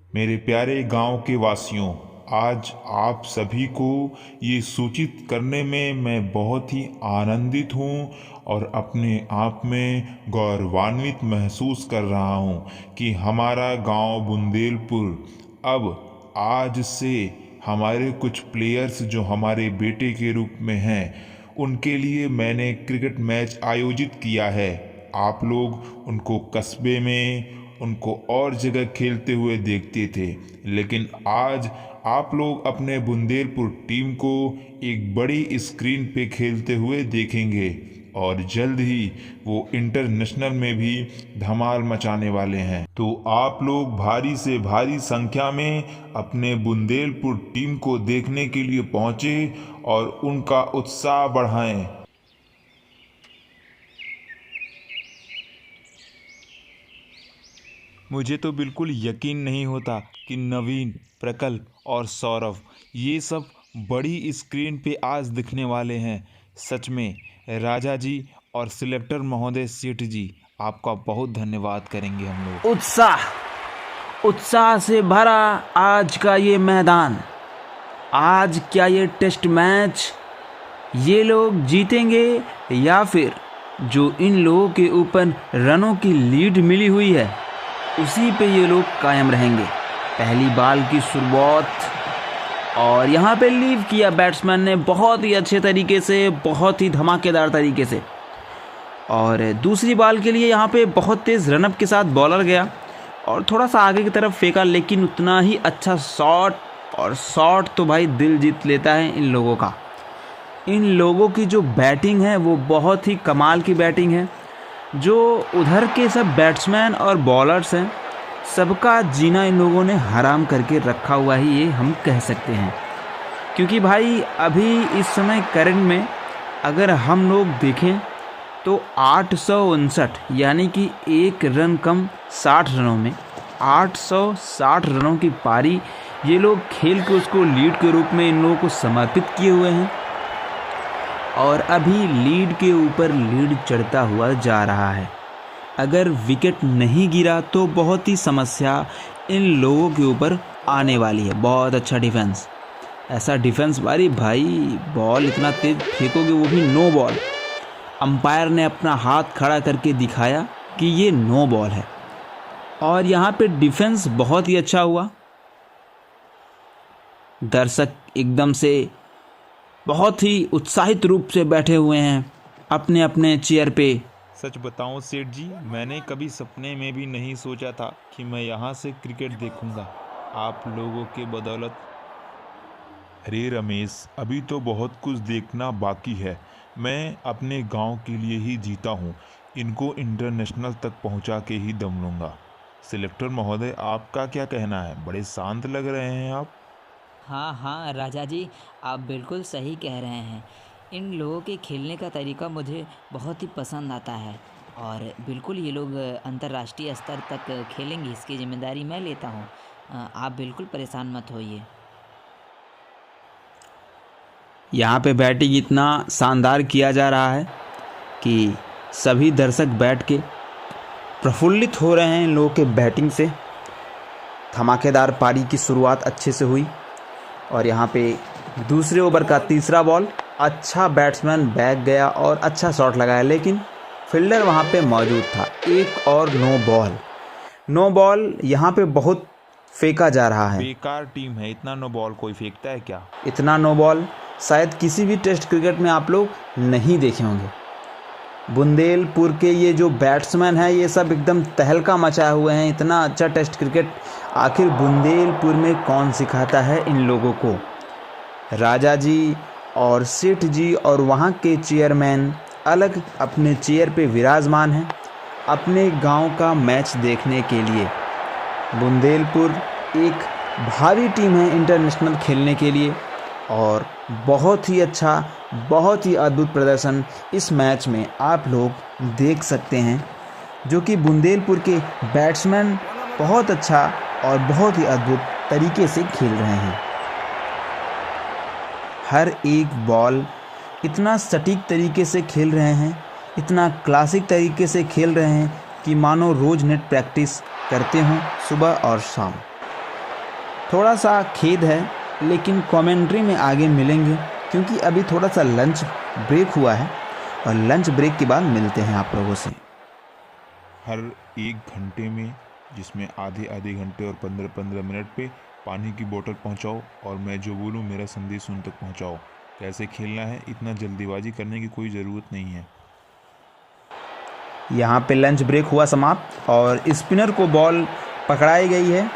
मेरे प्यारे गांव के वासियों, आज आप सभी को ये सूचित करने में मैं बहुत ही आनंदित हूँ और अपने आप में गौरवान्वित महसूस कर रहा हूँ कि हमारा गांव बुंदेलपुर अब आज से हमारे कुछ प्लेयर्स जो हमारे बेटे के रूप में हैं, उनके लिए मैंने क्रिकेट मैच आयोजित किया है। आप लोग उनको कस्बे में, उनको और जगह खेलते हुए देखते थे, लेकिन आज आप लोग अपने बुंदेलपुर टीम को एक बड़ी स्क्रीन पे खेलते हुए देखेंगे और जल्द ही वो इंटरनेशनल में भी धमाल मचाने वाले हैं। तो आप लोग भारी से भारी संख्या में अपने बुंदेलपुर टीम को देखने के लिए पहुंचे और उनका उत्साह बढ़ाएं। मुझे तो बिल्कुल यकीन नहीं होता कि नवीन, प्रकल्प और सौरभ ये सब बड़ी स्क्रीन पे आज दिखने वाले हैं। सच में राजा जी और सिलेक्टर महोदय सेठ जी, आपका बहुत धन्यवाद करेंगे हम लोग। उत्साह से भरा आज का ये मैदान, आज क्या ये टेस्ट मैच, ये लोग जीतेंगे या फिर जो इन लोगों के ऊपर रनों की लीड मिली हुई है उसी पे ये लोग कायम रहेंगे। पहली बॉल की शुरुआत और यहाँ पे लीव किया बैट्समैन ने बहुत ही अच्छे तरीके से, बहुत ही धमाकेदार तरीके से। और दूसरी बॉल के लिए यहाँ पे बहुत तेज़ रनअप के साथ बॉलर गया और थोड़ा सा आगे की तरफ फेंका, लेकिन उतना ही अच्छा शॉट, और शॉट तो भाई दिल जीत लेता है इन लोगों का। इन लोगों की जो बैटिंग है वो बहुत ही कमाल की बैटिंग है। जो उधर के सब बैट्समैन और बॉलर्स हैं, सबका जीना इन लोगों ने हराम करके रखा हुआ ही ये हम कह सकते हैं। क्योंकि भाई अभी इस समय करंट में अगर हम लोग देखें तो 859 यानी कि एक रन कम 60 रनों में 860 रनों की पारी ये लोग खेल के उसको लीड के रूप में इन लोगों को समर्पित किए हुए हैं। और अभी लीड के ऊपर लीड चढ़ता हुआ जा रहा है। अगर विकेट नहीं गिरा तो बहुत ही समस्या इन लोगों के ऊपर आने वाली है। बहुत अच्छा डिफेंस, ऐसा डिफेंस भाई बॉल इतना तेज फेंकोगे वो भी नो बॉल। अंपायर ने अपना हाथ खड़ा करके दिखाया कि ये नो बॉल है और यहाँ पे डिफेंस बहुत ही अच्छा हुआ। दर्शक एकदम से बहुत ही उत्साहित रूप से बैठे हुए हैं अपने अपने चेयर पे। सच बताऊं सेठ जी, मैंने कभी सपने में भी नहीं सोचा था कि मैं यहाँ से क्रिकेट देखूंगा आप लोगों के बदौलत। अरे रमेश, अभी तो बहुत कुछ देखना बाकी है। मैं अपने गांव के लिए ही जीता हूँ, इनको इंटरनेशनल तक पहुँचा के ही दम लूँगा। सिलेक्टर महोदय, आपका क्या कहना है? बड़े शांत लग रहे हैं आप। हाँ राजा जी, आप बिल्कुल सही कह रहे हैं। इन लोगों के खेलने का तरीका मुझे बहुत ही पसंद आता है और बिल्कुल ये लोग अंतर्राष्ट्रीय स्तर तक खेलेंगे, इसकी जिम्मेदारी मैं लेता हूँ। आप बिल्कुल परेशान मत होइए। यहाँ पे बैटिंग इतना शानदार किया जा रहा है कि सभी दर्शक बैठ के प्रफुल्लित हो रहे हैं इन लोगों के बैटिंग से। धमाकेदार पारी की शुरुआत अच्छे से हुई और यहाँ पे दूसरे ओवर का तीसरा बॉल, अच्छा बैट्समैन बैक गया और अच्छा शॉट लगाया, लेकिन फील्डर वहाँ पे मौजूद था। एक और नो बॉल यहाँ पे बहुत फेंका जा रहा है। बेकार टीम है, इतना नो बॉल कोई फेंकता है क्या? इतना नो बॉल शायद किसी भी टेस्ट क्रिकेट में आप लोग नहीं देखे होंगे। बुंदेलपुर के ये जो बैट्समैन हैं ये सब एकदम तहलका मचाए हुए हैं। इतना अच्छा टेस्ट क्रिकेट आखिर बुंदेलपुर में कौन सिखाता है इन लोगों को? राजा जी और सेठ जी और वहाँ के चेयरमैन अलग अपने चेयर पे विराजमान हैं अपने गांव का मैच देखने के लिए। बुंदेलपुर एक भारी टीम है इंटरनेशनल खेलने के लिए और बहुत ही अच्छा, बहुत ही अद्भुत प्रदर्शन इस मैच में आप लोग देख सकते हैं, जो कि बुंदेलपुर के बैट्समैन बहुत अच्छा और बहुत ही अद्भुत तरीके से खेल रहे हैं। हर एक बॉल इतना सटीक तरीके से खेल रहे हैं, इतना क्लासिक तरीके से खेल रहे हैं कि मानो रोज़ नेट प्रैक्टिस करते हों सुबह और शाम। थोड़ा सा खेद है, लेकिन कमेंट्री में आगे मिलेंगे क्योंकि अभी थोड़ा सा लंच ब्रेक हुआ है और लंच ब्रेक के बाद मिलते हैं आप लोगों से। हर 1 घंटे में, जिसमें आधे आधे घंटे और 15-15 मिनट पे पानी की बोतल पहुंचाओ और मैं जो बोलूं मेरा संदेश उन तक पहुंचाओ। कैसे खेलना है, इतना जल्दीबाजी करने की कोई ज़रूरत नहीं है। यहाँ पे लंच ब्रेक हुआ समाप्त और स्पिनर को बॉल पकड़ाई गई है।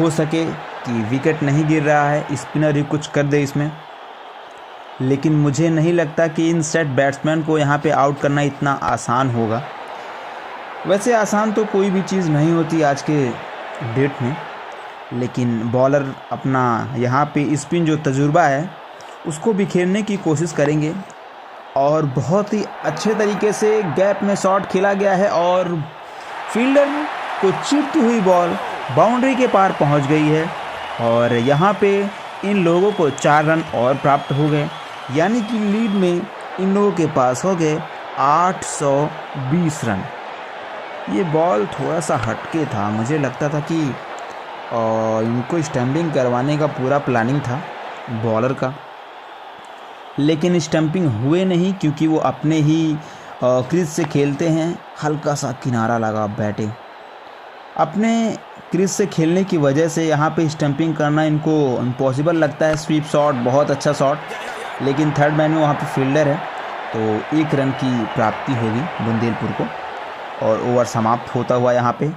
हो सके कि विकेट नहीं गिर रहा है, स्पिनर ही कुछ कर दे इसमें, लेकिन मुझे नहीं लगता कि इन सेट बैट्समैन को यहाँ पे आउट करना इतना आसान होगा। वैसे आसान तो कोई भी चीज़ नहीं होती आज के डेट में, लेकिन बॉलर अपना यहाँ पे स्पिन जो तजुर्बा है उसको बिखेरने की कोशिश करेंगे और बहुत ही अच्छे तरीके से गैप में शॉट खेला गया है और फील्डर को चीरती हुई बॉल बाउंड्री के पार पहुंच गई है और यहाँ पे इन लोगों को 4 रन और प्राप्त हो गए, यानी कि लीड में इन लोगों के पास हो गए 820 रन। ये बॉल थोड़ा सा हटके था, मुझे लगता था कि इनको स्टंपिंग करवाने का पूरा प्लानिंग था बॉलर का, लेकिन स्टंपिंग हुए नहीं क्योंकि वो अपने ही क्रीज से खेलते हैं। हल्का सा किनारा लगा बैटिंग, अपने क्रीज से खेलने की वजह से यहाँ पे स्टंपिंग करना इनको इम्पॉसिबल लगता है। स्वीप शॉट, बहुत अच्छा शॉट, लेकिन थर्ड मैन में वहाँ पे फील्डर है तो 1 रन की प्राप्ति होगी बुंदेलपुर को और ओवर समाप्त होता हुआ यहाँ पे।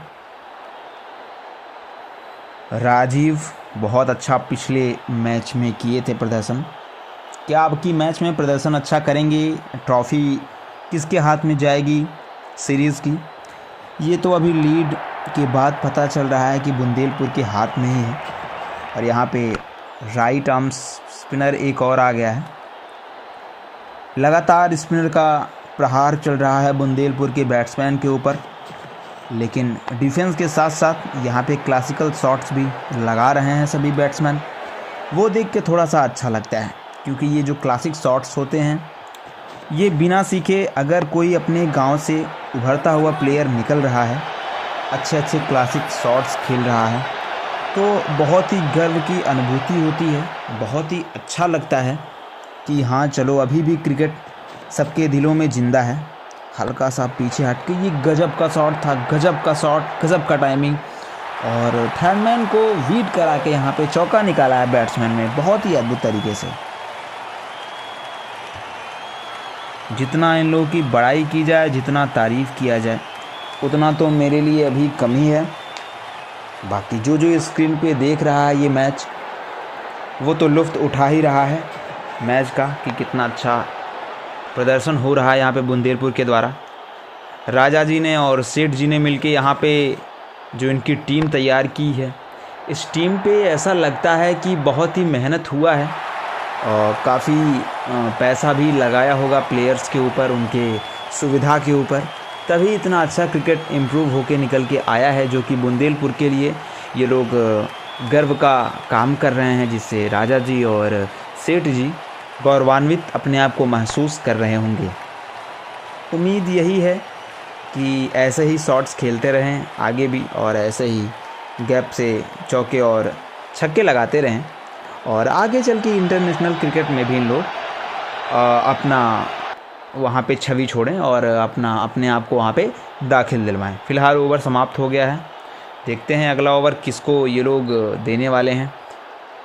राजीव बहुत अच्छा पिछले मैच में किए थे प्रदर्शन, क्या अब की मैच में प्रदर्शन अच्छा करेंगे? ट्रॉफ़ी किसके हाथ में जाएगी सीरीज़ की? ये तो अभी लीड के बाद पता चल रहा है कि बुंदेलपुर के हाथ में ही है। और यहाँ पे राइट आर्म स्पिनर एक और आ गया है। लगातार स्पिनर का प्रहार चल रहा है बुंदेलपुर के बैट्समैन के ऊपर, लेकिन डिफेंस के साथ साथ यहाँ पे क्लासिकल शॉट्स भी लगा रहे हैं सभी बैट्समैन। वो देख के थोड़ा सा अच्छा लगता है क्योंकि ये जो क्लासिक शॉट्स होते हैं ये बिना सीखे अगर कोई अपने गांव से उभरता हुआ प्लेयर निकल रहा है, अच्छे अच्छे क्लासिक शॉट्स खेल रहा है, तो बहुत ही गर्व की अनुभूति होती है। बहुत ही अच्छा लगता है कि हाँ चलो अभी भी क्रिकेट सबके दिलों में ज़िंदा है। हल्का सा पीछे हट के ये गजब का शॉट था, गजब का शॉट, गजब का टाइमिंग और थर्डमैन को वीट करा के यहाँ पे चौका निकाला है बैट्समैन ने बहुत ही अद्भुत तरीके से। जितना इन लोगों की बड़ाई की जाए, जितना तारीफ़ किया जाए, उतना तो मेरे लिए अभी कम ही है। बाकी जो जो स्क्रीन पे देख रहा है ये मैच, वो तो लुत्फ़ उठा ही रहा है मैच का कि कितना अच्छा प्रदर्शन हो रहा है यहाँ पे बुंदेलपुर के द्वारा। राजा जी ने और सेठ जी ने मिलके यहाँ पे जो इनकी टीम तैयार की है, इस टीम पे ऐसा लगता है कि बहुत ही मेहनत हुआ है और काफ़ी पैसा भी लगाया होगा प्लेयर्स के ऊपर, उनके सुविधा के ऊपर, तभी इतना अच्छा क्रिकेट इम्प्रूव होके निकल के आया है, जो कि बुंदेलपुर के लिए ये लोग गर्व का काम कर रहे हैं, जिससे राजा जी और सेठ जी गौरवान्वित अपने आप को महसूस कर रहे होंगे। उम्मीद यही है कि ऐसे ही शॉट्स खेलते रहें आगे भी और ऐसे ही गैप से चौके और छक्के लगाते रहें और आगे चल के इंटरनेशनल क्रिकेट में भी इन लोग अपना वहाँ पे छवि छोड़ें और अपने आप को वहाँ पे दाखिल दिलवाएं। फ़िलहाल ओवर समाप्त हो गया है, देखते हैं अगला ओवर किसको ये लोग देने वाले हैं।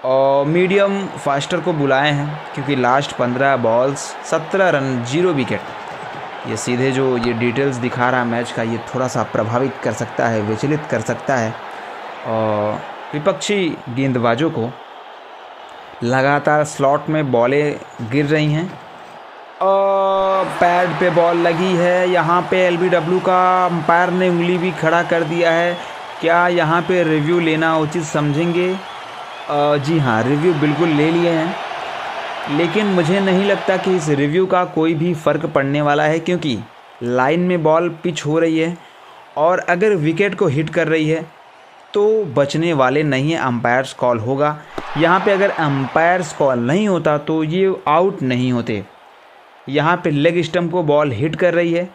और मीडियम फास्टर को बुलाए हैं क्योंकि लास्ट 15 बॉल्स 17 रन 0 विकेट। ये सीधे जो ये डिटेल्स दिखा रहा है मैच का, ये थोड़ा सा प्रभावित कर सकता है, विचलित कर सकता है और विपक्षी गेंदबाजों को। लगातार स्लॉट में बॉलें गिर रही हैं और पैड पे बॉल लगी है। यहाँ पे एलबीडब्ल्यू का अंपायर ने उंगली भी खड़ा कर दिया है। क्या यहाँ पे रिव्यू लेना उचित समझेंगे? जी हाँ, रिव्यू बिल्कुल ले लिए हैं, लेकिन मुझे नहीं लगता कि इस रिव्यू का कोई भी फ़र्क पड़ने वाला है क्योंकि लाइन में बॉल पिच हो रही है और अगर विकेट को हिट कर रही है तो बचने वाले नहीं है, अंपायर्स कॉल होगा। यहाँ पे अगर अंपायर्स कॉल नहीं होता तो ये आउट नहीं होते। यहाँ पे लेग स्टंप को बॉल हिट कर रही है,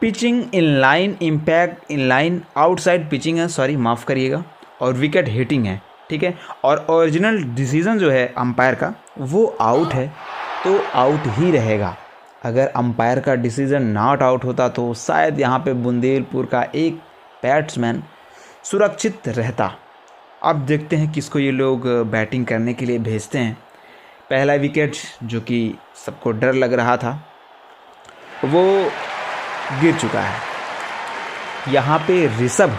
pitching in line, impact in line, outside pitching है, सॉरी माफ़ करिएगा, और विकेट हिटिंग है। ठीक है। और ओरिजिनल डिसीज़न जो है अंपायर का वो आउट है तो आउट ही रहेगा। अगर अंपायर का डिसीज़न नॉट आउट होता तो शायद यहाँ पे बुंदेलपुर का एक बैट्समैन सुरक्षित रहता। अब देखते हैं किसको ये लोग बैटिंग करने के लिए भेजते हैं। पहला विकेट जो कि सबको डर लग रहा था वो गिर चुका है। यहाँ पे ऋषभ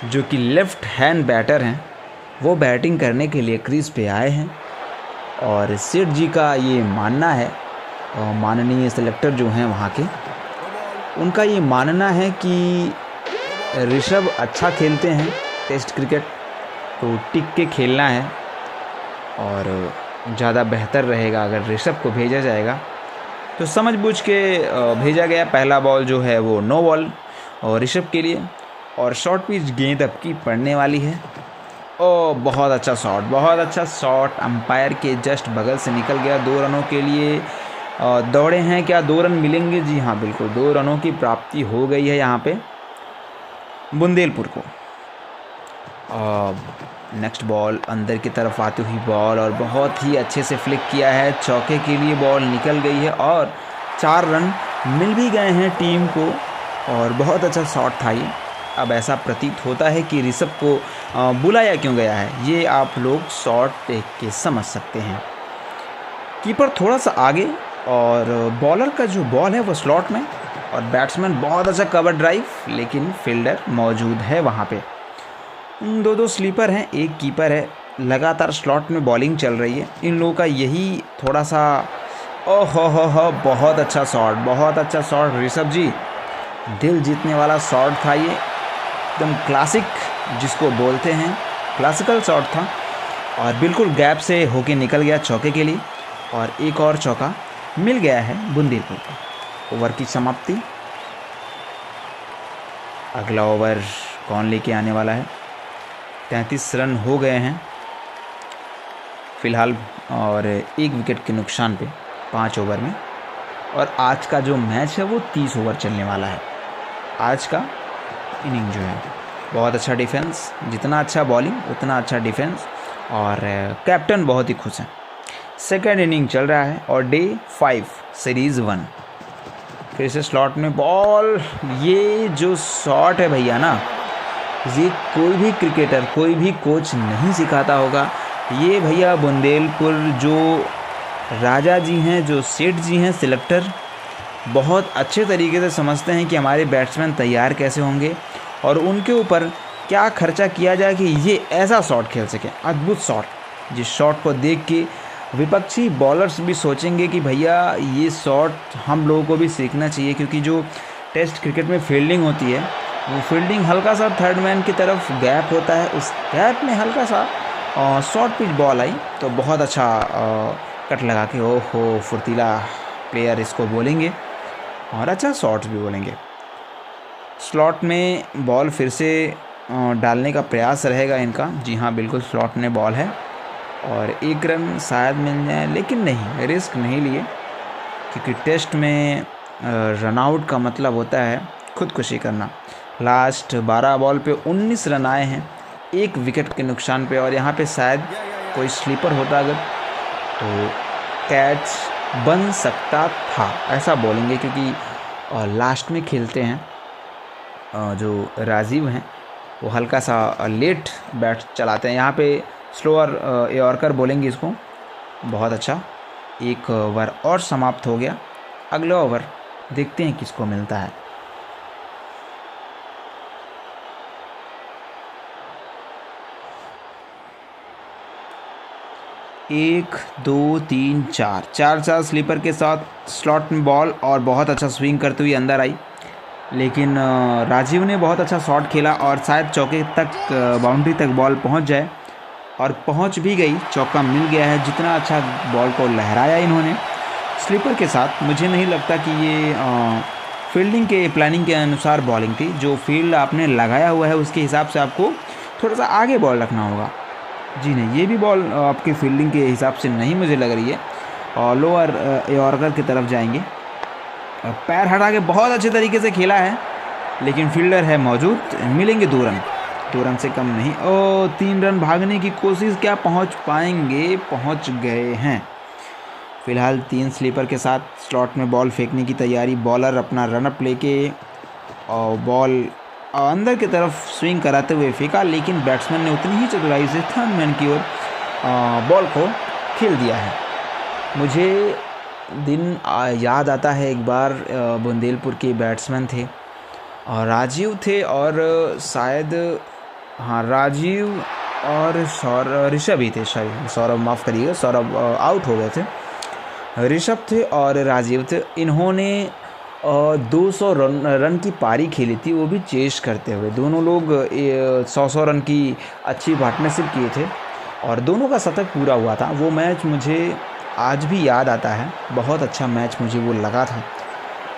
जो कि लेफ्ट हैंड बैटर हैं वो बैटिंग करने के लिए क्रीज पे आए हैं और सेठ जी का ये मानना है, और माननीय सेलेक्टर जो हैं वहाँ के, उनका ये मानना है कि ऋषभ अच्छा खेलते हैं टेस्ट क्रिकेट, तो टिक के खेलना है और ज़्यादा बेहतर रहेगा अगर ऋषभ को भेजा जाएगा। तो समझबूझ के भेजा गया। पहला बॉल जो है वो नो बॉल और ऋषभ के लिए, और शॉर्ट पिच गेंद अब की पड़ने वाली है। ओ बहुत अच्छा शॉट, बहुत अच्छा शॉट, अंपायर के जस्ट बगल से निकल गया। 2 रनों के लिए दौड़े हैं, क्या 2 रन मिलेंगे? जी हाँ बिल्कुल, 2 रनों की प्राप्ति हो गई है यहाँ पे बुंदेलपुर को। नेक्स्ट बॉल अंदर की तरफ आती हुई बॉल, और बहुत ही अच्छे से फ्लिक किया है, चौके के लिए बॉल निकल गई है और 4 रन मिल भी गए हैं टीम को, और बहुत अच्छा शॉट था ये। अब ऐसा प्रतीत होता है कि ऋषभ को बुलाया क्यों गया है, ये आप लोग शॉट देख के समझ सकते हैं। कीपर थोड़ा सा आगे और बॉलर का जो बॉल है वो स्लॉट में, और बैट्समैन बहुत अच्छा कवर ड्राइव, लेकिन फील्डर मौजूद है वहाँ पे। 2 स्लीपर हैं, एक कीपर है, लगातार स्लॉट में बॉलिंग चल रही है। इन लोगों का यही थोड़ा सा हो बहुत अच्छा शॉट, बहुत अच्छा शॉट ऋषभ जी, दिल जीतने वाला शॉट था ये, एकदम क्लासिक जिसको बोलते हैं, क्लासिकल शॉट था, और बिल्कुल गैप से होके निकल गया चौके के लिए, और एक और चौका मिल गया है बुंदेलपुर को। ओवर की समाप्ति। अगला ओवर कौन लेके आने वाला है? 33 रन हो गए हैं फ़िलहाल, और 1 विकेट के नुकसान पे 5 ओवर में, और आज का जो मैच है वो 30 ओवर चलने वाला है। आज का इनिंग जो है बहुत अच्छा डिफेंस, जितना अच्छा बॉलिंग उतना अच्छा डिफेंस, और कैप्टन बहुत ही खुश हैं। सेकेंड इनिंग चल रहा है और डे 5 सीरीज़ 1। फिर से स्लॉट में बॉल, ये जो शॉट है भैया ना, ये कोई भी क्रिकेटर, कोई भी कोच नहीं सिखाता होगा। ये भैया बुंदेलपुर जो राजा जी हैं, जो सेठ जी हैं सिलेक्टर, बहुत अच्छे तरीके से समझते हैं कि हमारे बैट्समैन तैयार कैसे होंगे और उनके ऊपर क्या खर्चा किया जाए कि ये ऐसा शॉट खेल सकें। अद्भुत शॉट, जिस शॉट को देख के विपक्षी बॉलर्स भी सोचेंगे कि भैया ये शॉट हम लोगों को भी सीखना चाहिए, क्योंकि जो टेस्ट क्रिकेट में फील्डिंग होती है वो फील्डिंग हल्का सा थर्ड मैन की तरफ गैप होता है, उस गैप में हल्का सा शॉर्ट पिच बॉल आई तो बहुत अच्छा कट लगा के ओहो फुर्तीला प्लेयर इसको बोलेंगे, और अच्छा शॉट्स भी बोलेंगे। स्लॉट में बॉल फिर से डालने का प्रयास रहेगा इनका। जी हाँ बिल्कुल, स्लॉट में बॉल है और 1 रन शायद मिल जाए, लेकिन नहीं, रिस्क नहीं लिए, क्योंकि टेस्ट में रन आउट का मतलब होता है खुदकुशी करना। लास्ट 12 बॉल पे 19 रन आए हैं 1 विकेट के नुकसान पे, और यहाँ पे शायद कोई स्लीपर होता अगर तो कैच बन सकता था, ऐसा बोलेंगे, क्योंकि लास्ट में खेलते हैं जो राजीव हैं वो हल्का सा लेट बैट चलाते हैं। यहाँ पे स्लोअर यॉर्कर बोलेंगे इसको। बहुत अच्छा, 1 ओवर और समाप्त हो गया। अगला ओवर देखते हैं किसको मिलता है। एक 2 3 4 स्लीपर के साथ स्लॉट में बॉल, और बहुत अच्छा स्विंग करते हुए अंदर आई, लेकिन राजीव ने बहुत अच्छा शॉट खेला और शायद चौके तक, बाउंड्री तक बॉल पहुंच जाए, और पहुंच भी गई, चौका मिल गया है। जितना अच्छा बॉल को लहराया इन्होंने स्लीपर के साथ, मुझे नहीं लगता कि ये फील्डिंग के प्लानिंग के अनुसार बॉलिंग थी। जो फील्ड आपने लगाया हुआ है उसके हिसाब से आपको थोड़ा सा आगे बॉल रखना होगा। जी नहीं, ये भी बॉल आपकी फील्डिंग के हिसाब से नहीं मुझे लग रही है, और लोअर यॉर्कर की तरफ जाएंगे। पैर हटा के बहुत अच्छे तरीके से खेला है, लेकिन फील्डर है मौजूद, मिलेंगे 2 रन। 2 रन से कम नहीं। 3 रन भागने की कोशिश, क्या पहुंच पाएंगे? पहुंच गए हैं। फिलहाल 3 स्लीपर के साथ स्लॉट में बॉल फेंकने की तैयारी। बॉलर अपना रनअप लेके और बॉल अंदर की तरफ स्विंग कराते हुए फेंका, लेकिन बैट्समैन ने उतनी ही चतुराई से थर्ड मैन की ओर बॉल को खेल दिया है। मुझे दिन याद आता है, एक बार बुंदेलपुर के बैट्समैन थे और राजीव थे, और शायद हाँ राजीव और ऋषभ ही थे, शायद सौरभ माफ़ करिएगा, सौरभ आउट हो गए थे। ऋषभ थे और राजीव थे। इन्होंने 200 रन की पारी खेली थी, वो भी चेस करते हुए। दोनों लोग 100 रन की अच्छी पार्टनरशिप किए थे और दोनों का शतक पूरा हुआ था। वो मैच मुझे आज भी याद आता है, बहुत अच्छा मैच मुझे वो लगा था।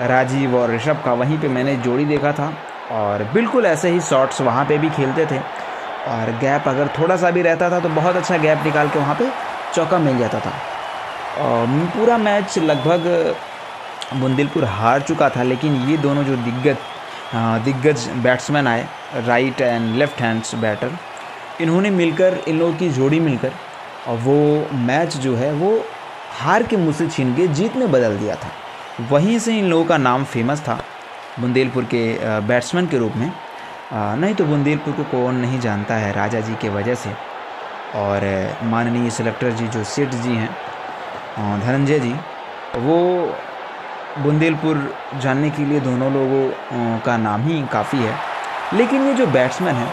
राजीव और ऋषभ का वहीं पे मैंने जोड़ी देखा था और बिल्कुल ऐसे ही शॉट्स वहाँ पे भी खेलते थे, और गैप अगर थोड़ा सा भी रहता था तो बहुत अच्छा गैप निकाल के वहाँ पे चौका मिल जाता था। पूरा मैच लगभग बुंदेलपुर हार चुका था, लेकिन ये दोनों जो दिग्गज बैट्समैन आए, right and left hands batter, इन्होंने मिलकर, इन लोगों की जोड़ी मिलकर, और वो मैच जो है वो हार के मुँह से छीन के जीत में बदल दिया था। वहीं से इन लोगों का नाम फेमस था बुंदेलपुर के बैट्समैन के रूप में। नहीं तो बुंदेलपुर को कौन नहीं जानता है राजा जी के वजह से। और माननीय सेलेक्टर जी जो सेठ जी हैं, धनंजय जी, वो बुंदेलपुर जानने के लिए दोनों लोगों का नाम ही काफ़ी है। लेकिन ये जो बैट्समैन है,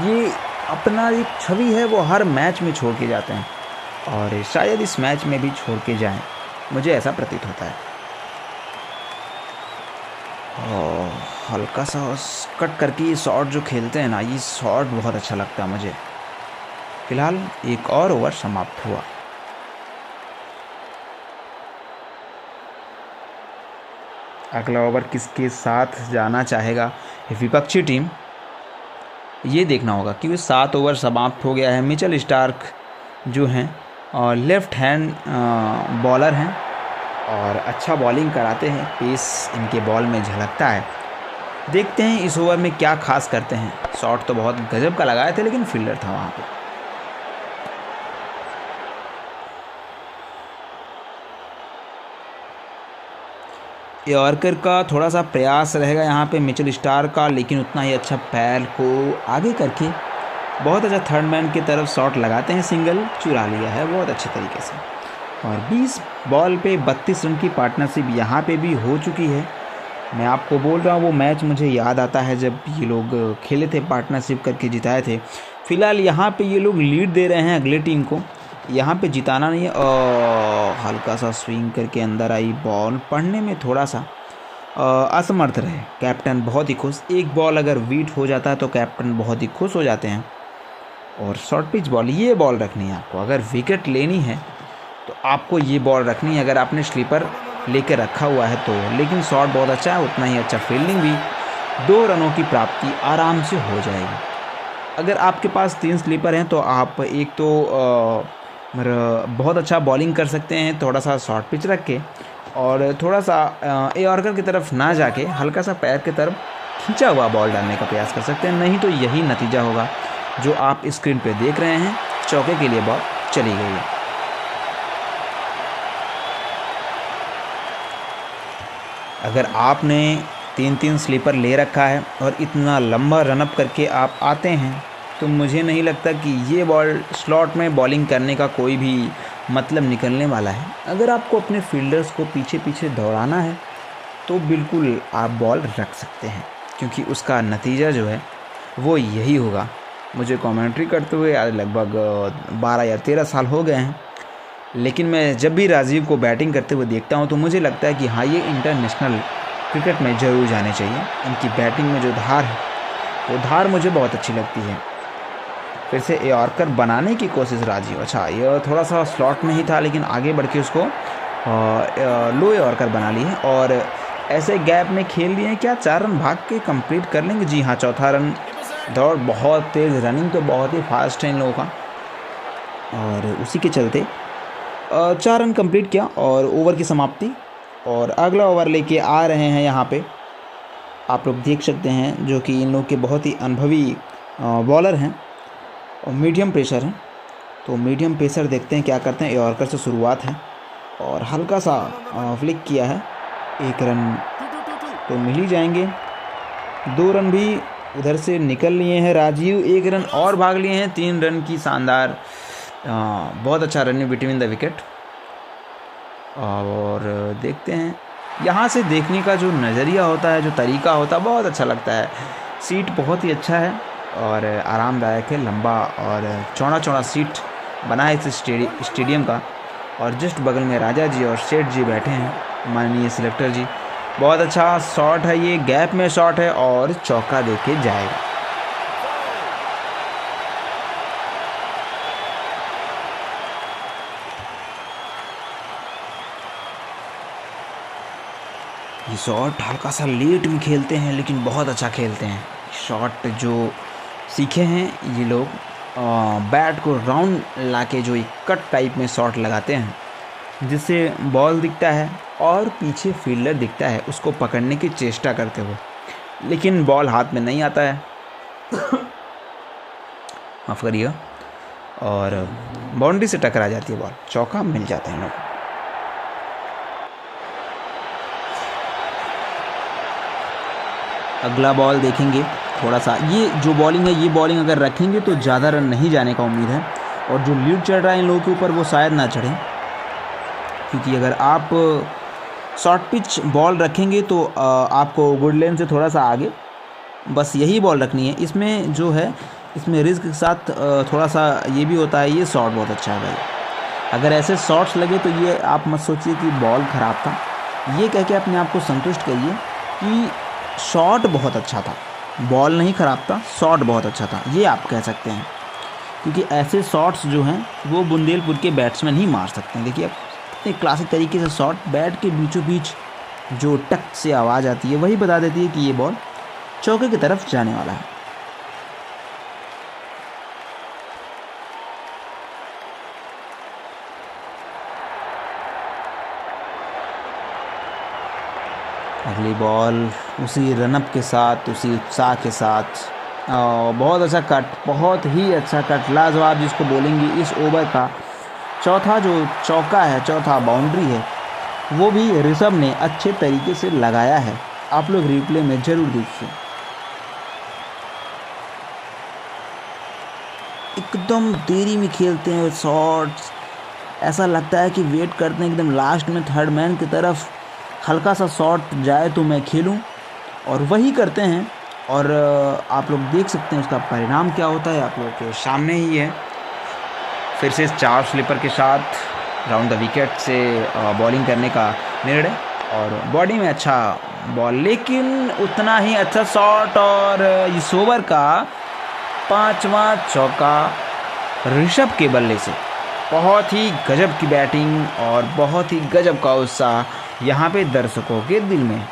ये अपना एक छवि है वो हर मैच में छोड़ के जाते हैं, और शायद इस मैच में भी छोड़ के जाएं, मुझे ऐसा प्रतीत होता है। और हल्का सा कट करके ये शॉट जो खेलते हैं ना, ये शॉट बहुत अच्छा लगता है मुझे। फिलहाल एक और ओवर समाप्त हुआ। अगला ओवर किसके साथ जाना चाहेगा विपक्षी टीम, ये देखना होगा, क्योंकि 7 ओवर समाप्त हो गया है। मिचेल स्टार्क जो हैं और लेफ्ट हैंड बॉलर हैं और अच्छा बॉलिंग कराते हैं, पेस इनके बॉल में झलकता है। देखते हैं इस ओवर में क्या खास करते हैं। शॉट तो बहुत गजब का लगाए थे, लेकिन फील्डर था वहाँ पे। यॉर्कर का थोड़ा सा प्रयास रहेगा यहाँ पे मिचेल स्टार्क का, लेकिन उतना ही अच्छा पैर को आगे करके बहुत अच्छा थर्ड मैन की तरफ शॉट लगाते हैं। सिंगल चुरा लिया है बहुत अच्छे तरीके से, और 20 बॉल पे 32 रन की पार्टनरशिप यहाँ पे भी हो चुकी है। मैं आपको बोल रहा हूँ, वो मैच मुझे याद आता है जब ये लोग खेले थे, पार्टनरशिप करके जिताए थे। फिलहाल यहाँ पे ये लोग लीड दे रहे हैं अगले टीम को, यहाँ पे जिताना नहीं है। और हल्का सा स्विंग करके अंदर आई बॉल, पढ़ने में थोड़ा सा असमर्थ रहे कैप्टन, बहुत ही खुश। एक बॉल अगर बीट हो जाता है तो कैप्टन बहुत ही खुश हो जाते हैं। और शॉर्ट पिच बॉल, ये बॉल रखनी है आपको, अगर विकेट लेनी है तो आपको ये बॉल रखनी है, अगर आपने स्लीपर लेके रखा हुआ है तो। लेकिन शॉट बहुत अच्छा है, उतना ही अच्छा फील्डिंग भी, 2 रनों की प्राप्ति आराम से हो जाएगी। अगर आपके पास 3 स्लीपर हैं तो आप एक तो बहुत अच्छा बॉलिंग कर सकते हैं, थोड़ा सा शॉर्ट पिच रख के, और थोड़ा सा यॉर्कर की तरफ ना जाके हल्का सा पैर की तरफ खींचा हुआ बॉल डालने का प्रयास कर सकते हैं। नहीं तो यही नतीजा होगा जो आप स्क्रीन पे देख रहे हैं, चौके के लिए बॉल चली गई है। अगर आपने 3-3 स्लीपर ले रखा है और इतना लंबा रनअप करके आप आते हैं, तो मुझे नहीं लगता कि ये बॉल स्लॉट में बॉलिंग करने का कोई भी मतलब निकलने वाला है। अगर आपको अपने फील्डर्स को पीछे पीछे दौड़ाना है तो बिल्कुल आप बॉल रख सकते हैं, क्योंकि उसका नतीजा जो है वो यही होगा। मुझे कमेंट्री करते हुए आज लगभग 12 या 13 साल हो गए हैं, लेकिन मैं जब भी राजीव को बैटिंग करते हुए देखता हूं तो मुझे लगता है कि हाँ, ये इंटरनेशनल क्रिकेट में ज़रूर जाने चाहिए। इनकी बैटिंग में जो धार है वो धार मुझे बहुत अच्छी लगती है। फिर से यॉर्कर बनाने की कोशिश राजीव, अच्छा ये थोड़ा सा स्लॉट में ही था, लेकिन आगे बढ़ के उसको लो यॉर्कर बना ली है, और ऐसे गैप में खेल लिए हैं। क्या 4 रन भाग के कंप्लीट कर लेंगे? जी हाँ, चौथा रन। दौड़ बहुत तेज़, रनिंग तो बहुत ही फास्ट है इन लोगों का, और उसी के चलते 4 रन कंप्लीट किया और ओवर की समाप्ति। और अगला ओवर लेके आ रहे हैं यहाँ पे, आप लोग देख सकते हैं, जो कि इन लोग के बहुत ही अनुभवी बॉलर हैं और मीडियम प्रेशर हैं। तो मीडियम पेसर देखते हैं क्या करते हैं। यॉर्कर से शुरुआत है और हल्का सा फ्लिक किया है। 1 रन तो मिल ही जाएंगे। 2 रन भी उधर से निकल लिए हैं राजीव। 1 रन और भाग लिए हैं। 3 रन की शानदार बहुत अच्छा रन बिटवीन द विकेट। और देखते हैं यहाँ से देखने का जो नज़रिया होता है, जो तरीका होता है, बहुत अच्छा लगता है। सीट बहुत ही अच्छा है और आरामदायक है। लंबा और चौड़ा चौड़ा सीट बना है इस स्टेडियम का। और जस्ट बगल में राजा जी और सेठ जी बैठे हैं, माननीय सिलेक्टर जी। बहुत अच्छा शॉट है ये, गैप में शॉट है और चौका देके जाएगा। ये शॉट हल्का सा लेट में खेलते हैं लेकिन बहुत अच्छा खेलते हैं। शॉट जो सीखे हैं ये लोग, बैट को राउंड लाके जो एक कट टाइप में शॉट लगाते हैं जिससे बॉल दिखता है और पीछे फील्डर दिखता है उसको पकड़ने की चेष्टा करते हुए, लेकिन बॉल हाथ में नहीं आता है। माफ़ करिए। और बाउंड्री से टकरा जाती है बॉल, चौका मिल जाता है लोग। अगला बॉल देखेंगे थोड़ा सा। ये जो बॉलिंग है, ये बॉलिंग अगर रखेंगे तो ज़्यादा रन नहीं जाने का उम्मीद है। और जो लीड चढ़ रहा है इन लोगों के ऊपर वो शायद ना चढ़े, क्योंकि अगर आप शॉर्ट पिच बॉल रखेंगे तो आपको गुड लेन से थोड़ा सा आगे बस यही बॉल रखनी है। इसमें जो है, इसमें रिस्क के साथ थोड़ा सा ये भी होता है। ये शॉट बहुत अच्छा है भाई। अगर ऐसे शॉट्स लगे तो ये आप मत सोचिए कि बॉल ख़राब था। ये कह के अपने आप को संतुष्ट करिए कि शॉट बहुत अच्छा था, बॉल नहीं ख़राब था, शॉट बहुत अच्छा था, ये आप कह सकते हैं। क्योंकि ऐसे शॉट्स जो हैं वो बुंदेलपुर के बैट्समैन ही मार सकते हैं। देखिए अब कितने क्लासिक तरीके से शॉट, बैट के बीचों बीच जो टक से आवाज़ आती है वही बता देती है कि ये बॉल चौके की तरफ जाने वाला है। अगली बॉल उसी रनअप के साथ, उसी उत्साह के साथ, बहुत अच्छा कट, बहुत ही अच्छा कट, लाजवाब जिसको बोलेंगे इस ओवर का चौथा जो चौका है, चौथा बाउंड्री है, वो भी ऋषभ ने अच्छे तरीके से लगाया है। आप लोग रिप्ले में ज़रूर देखिए। एकदम देरी में खेलते हैं शॉट्स, ऐसा लगता है कि वेट करते हैं एकदम लास्ट में थर्ड मैन की तरफ हल्का सा शॉट जाए तो मैं खेलूं, और वही करते हैं। और आप लोग देख सकते हैं उसका परिणाम क्या होता है, आप लोगों के सामने ही है। फिर से 4 स्लीपर के साथ राउंड द विकेट से बॉलिंग करने का निर्णय, और बॉडी में अच्छा बॉल लेकिन उतना ही अच्छा शॉट। और इस ओवर का 5वां चौका ऋषभ के बल्ले से। बहुत ही गजब की बैटिंग और बहुत ही गजब का उत्साह यहाँ पे दर्शकों के दिल में।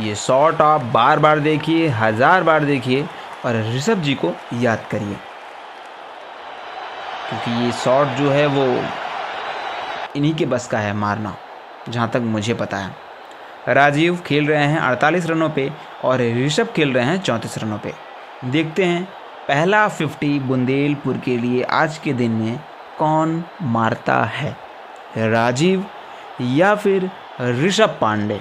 ये शॉट आप बार बार देखिए, 1000 बार देखिए और ऋषभ जी को याद करिए, क्योंकि ये शॉट जो है वो इन्हीं के बस का है मारना, जहाँ तक मुझे पता है। राजीव खेल रहे हैं 48 रनों पे और ऋषभ खेल रहे हैं 34 रनों पे। देखते हैं पहला 50 बुंदेलपुर के लिए आज के दिन में कौन मारता है, राजीव या फिर ऋषभ पांडे।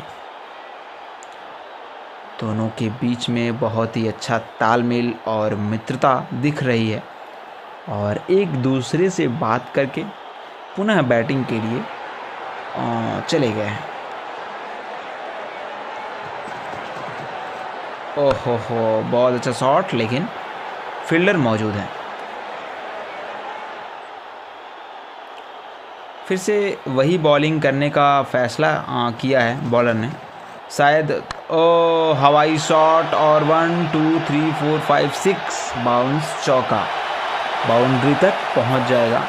दोनों के बीच में बहुत ही अच्छा तालमेल और मित्रता दिख रही है और एक दूसरे से बात करके पुनः बैटिंग के लिए चले गए हैं। ओहो हो, बहुत अच्छा शॉट, लेकिन फील्डर मौजूद है। फिर से वही बॉलिंग करने का फैसला किया है बॉलर ने, शायद। हवाई शॉट और 1 2 3 4 5 6 बाउंस, चौका बाउंड्री तक पहुंच जाएगा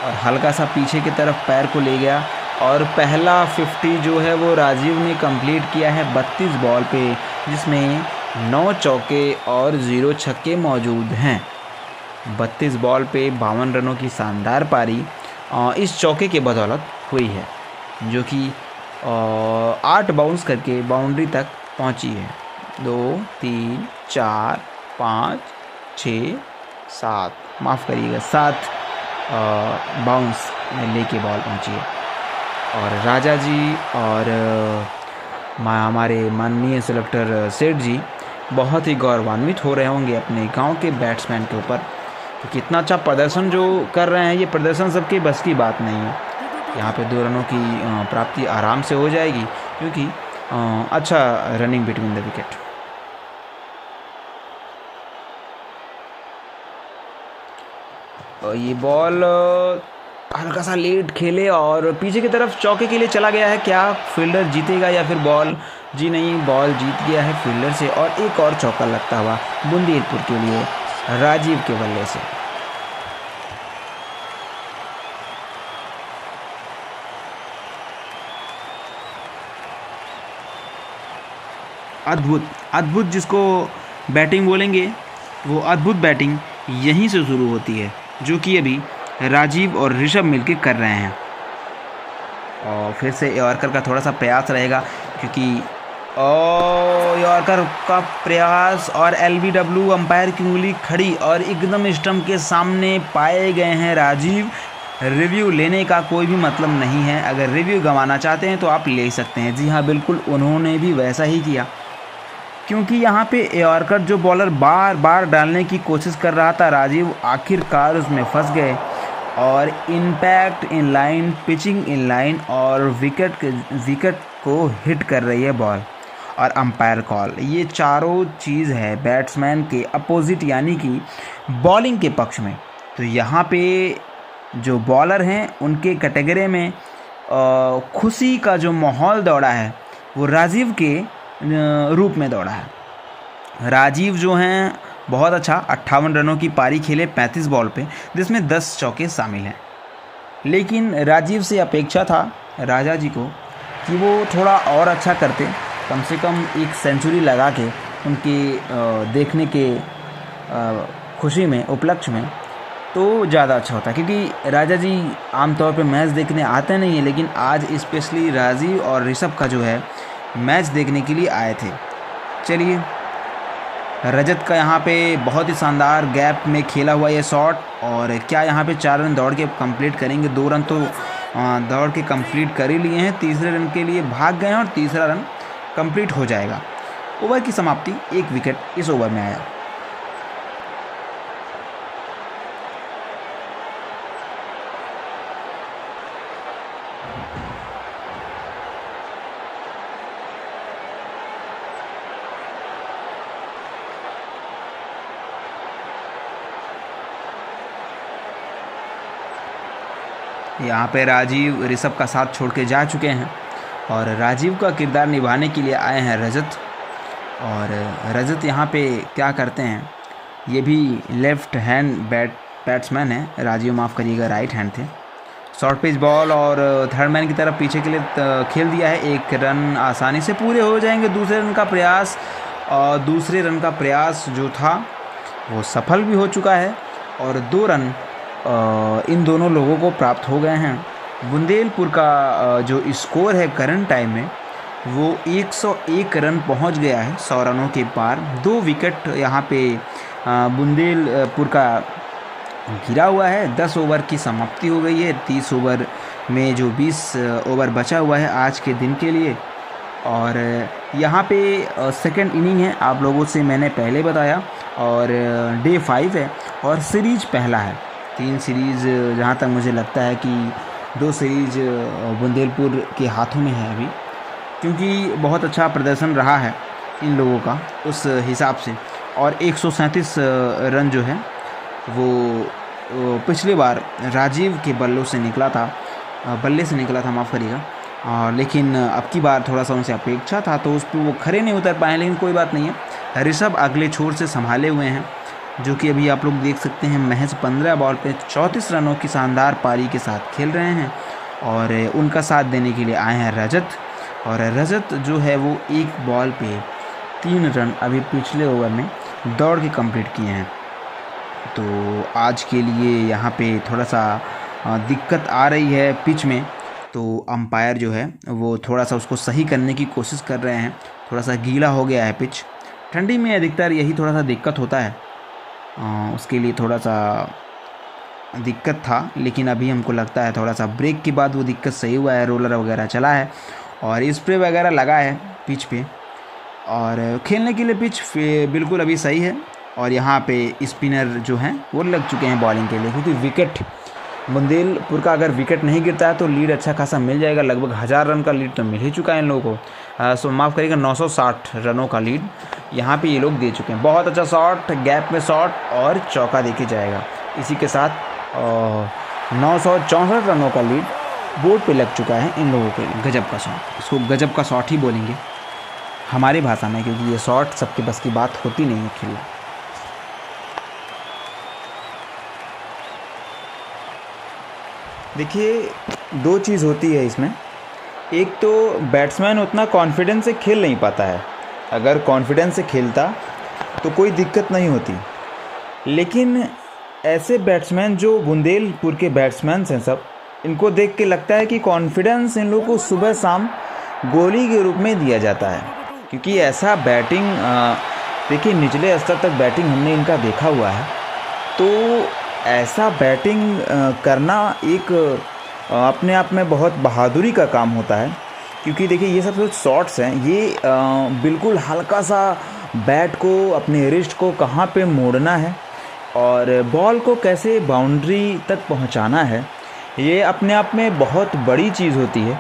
और हल्का सा पीछे की तरफ पैर को ले गया। और पहला 50 जो है वो राजीव ने कंप्लीट किया है 32 बॉल पे, जिसमें 9 चौके और 0 छक्के मौजूद हैं। 32 बॉल पे 52 रनों की शानदार पारी इस चौके के बदौलत हुई है, जो कि 8 बाउंस करके बाउंड्री तक पहुंची है। 2 3 4 5 6 7, माफ़ करिएगा 7 बाउंस में लेके बॉल पहुंची है। और राजा जी और हमारे माननीय सेलेक्टर सेठ जी बहुत ही गौरवान्वित हो रहे होंगे अपने गांव के बैट्समैन के ऊपर, तो कितना अच्छा प्रदर्शन जो कर रहे हैं। ये प्रदर्शन सबके बस की बात नहीं है। यहाँ पे 2 रनों की प्राप्ति आराम से हो जाएगी, क्योंकि अच्छा रनिंग बिटवीन द विकेट। ये बॉल हल्का सा लेट खेले और पीछे की तरफ चौके के लिए चला गया है। क्या फील्डर जीतेगा या फिर बॉल? जी नहीं, बॉल जीत गया है फील्डर से, और एक और चौका लगता हुआ बुंदेलपुर के लिए राजीव के बल्ले से। अद्भुत अद्भुत जिसको बैटिंग बोलेंगे, वो अद्भुत बैटिंग यहीं से शुरू होती है, जो कि अभी राजीव और ऋषभ मिलकर कर रहे हैं। और फिर से यॉर्कर का थोड़ा सा प्रयास रहेगा, क्योंकि यॉर्कर का प्रयास और एलबीडब्ल्यू अंपायर की उंगली खड़ी और एकदम स्टंप के सामने पाए गए हैं राजीव। रिव्यू लेने का कोई भी मतलब नहीं है। अगर रिव्यू गंवाना चाहते हैं तो आप ले सकते हैं। जी हाँ, बिल्कुल उन्होंने भी वैसा ही किया, क्योंकि यहाँ पे यॉर्कर जो बॉलर बार बार डालने की कोशिश कर रहा था, राजीव आखिरकार उसमें फंस गए और impact in line, pitching in line और विकेट को हिट कर रही है बॉल और अंपायर कॉल। ये चारों चीज़ है बैट्समैन के अपोजिट, यानी कि बॉलिंग के पक्ष में। तो यहाँ पे जो बॉलर हैं उनके कैटेगरी में खुशी का जो माहौल दौड़ा है वो राजीव के रूप में दौड़ा है। राजीव जो हैं बहुत अच्छा 58 रनों की पारी खेले 35 बॉल पे, जिसमें 10 चौके शामिल हैं। लेकिन राजीव से अपेक्षा था राजा जी को कि वो थोड़ा और अच्छा करते, कम से कम एक सेंचुरी लगा के उनके देखने के खुशी में, उपलक्ष्य में, तो ज़्यादा अच्छा होता। क्योंकि राजा जी आमतौर पे मैच देखने आते नहीं हैं, लेकिन आज स्पेशली राजीव और ऋषभ का जो है मैच देखने के लिए आए थे। चलिए, रजत का यहाँ पे बहुत ही शानदार गैप में खेला हुआ ये शॉट, और क्या यहाँ पे 4 रन दौड़ के कंप्लीट करेंगे। 2 रन तो दौड़ के कंप्लीट कर ही लिए हैं, तीसरे रन के लिए भाग गए हैं और तीसरा रन कंप्लीट हो जाएगा। ओवर की समाप्ति, 1 विकेट इस ओवर में आया। यहाँ पे राजीव ऋषभ का साथ छोड़ के जा चुके हैं और राजीव का किरदार निभाने के लिए आए हैं रजत। और रजत यहाँ पे क्या करते हैं, ये भी लेफ्ट हैंड बैट्समैन है, राजीव माफ़ करिएगा राइट हैंड थे। शॉर्ट पिच बॉल और थर्ड मैन की तरफ पीछे के लिए खेल दिया है। 1 रन आसानी से पूरे हो जाएंगे। दूसरे रन का प्रयास, और दूसरे रन का प्रयास जो था वो सफल भी हो चुका है और 2 रन इन दोनों लोगों को प्राप्त हो गए हैं। बुंदेलपुर का जो स्कोर है करंट टाइम में वो 101 रन पहुंच गया है 100 रनों के पार। 2 विकेट यहाँ पे बुंदेलपुर का गिरा हुआ है। 10 ओवर की समाप्ति हो गई है। 30 ओवर में जो 20 ओवर बचा हुआ है आज के दिन के लिए। और यहाँ पे सेकंड इनिंग है, आप लोगों से मैंने पहले बताया, और डे 5 है और सीरीज पहला है। 3 सीरीज़ जहाँ तक मुझे लगता है कि 2 सीरीज़ बुंदेलपुर के हाथों में है अभी, क्योंकि बहुत अच्छा प्रदर्शन रहा है इन लोगों का उस हिसाब से। और 137 रन जो है वो पिछली बार राजीव के बल्ले से निकला था, माफ़ करिएगा। लेकिन अब की बार थोड़ा सा उनसे अपेक्षा था, तो उस पर वो खड़े नहीं उतर पाए, लेकिन कोई बात नहीं है। ऋषभ अगले छोर से संभाले हुए हैं, जो कि अभी आप लोग देख सकते हैं महज 15 बॉल पे 34 रनों की शानदार पारी के साथ खेल रहे हैं। और उनका साथ देने के लिए आए हैं रजत। और रजत जो है वो 1 बॉल पे 3 रन अभी पिछले ओवर में दौड़ के कंप्लीट किए हैं। तो आज के लिए यहाँ पे थोड़ा सा दिक्कत आ रही है पिच में। तो अंपायर जो है वो थोड़ा सा उसको सही करने की कोशिश कर रहे हैं। थोड़ा सा गीला हो गया है पिच। ठंडी में अधिकतर यही थोड़ा सा दिक्कत होता है। उसके लिए थोड़ा सा दिक्कत था, लेकिन अभी हमको लगता है थोड़ा सा ब्रेक के बाद वो दिक्कत सही हुआ है। रोलर वगैरह चला है और स्प्रे वगैरह लगा है पिच पे, और खेलने के लिए पिच बिल्कुल अभी सही है। और यहाँ पे स्पिनर जो हैं वो लग चुके हैं बॉलिंग के लिए, क्योंकि विकेट बुंदेलपुर का अगर विकेट नहीं गिरता है तो लीड अच्छा खासा मिल जाएगा। लगभग 1000 रन का लीड तो मिल ही चुका है इन लोगों को। सो माफ़ करिएगा, 960 रनों का लीड यहाँ पे ये लोग दे चुके हैं। बहुत अच्छा शॉट, गैप में शॉट और चौका देके जाएगा। इसी के साथ 964 रनों का लीड बोर्ड पे लग चुका है इन लोगों के। गजब का शॉट, इसको गजब का शॉट ही बोलेंगे हमारी भाषा में, क्योंकि ये शॉट सबके बस की बात होती नहीं है खेलना। देखिए, दो चीज़ होती है इसमें। एक तो बैट्समैन उतना कॉन्फिडेंस से खेल नहीं पाता है। अगर कॉन्फिडेंस से खेलता तो कोई दिक्कत नहीं होती, लेकिन ऐसे बैट्समैन जो बुंदेलपुर के बैट्समैन हैं सब, इनको देख के लगता है कि कॉन्फिडेंस इन लोगों को सुबह शाम गोली के रूप में दिया जाता है। क्योंकि ऐसा बैटिंग, देखिए निचले स्तर तक बैटिंग हमने इनका देखा हुआ है, तो ऐसा बैटिंग करना एक अपने आप में बहुत बहादुरी का काम होता है। क्योंकि देखिए ये सब जो शॉट्स हैं, ये बिल्कुल हल्का सा बैट को, अपने रिस्ट को कहाँ पे मोड़ना है और बॉल को कैसे बाउंड्री तक पहुंचाना है, ये अपने आप में बहुत बड़ी चीज़ होती है।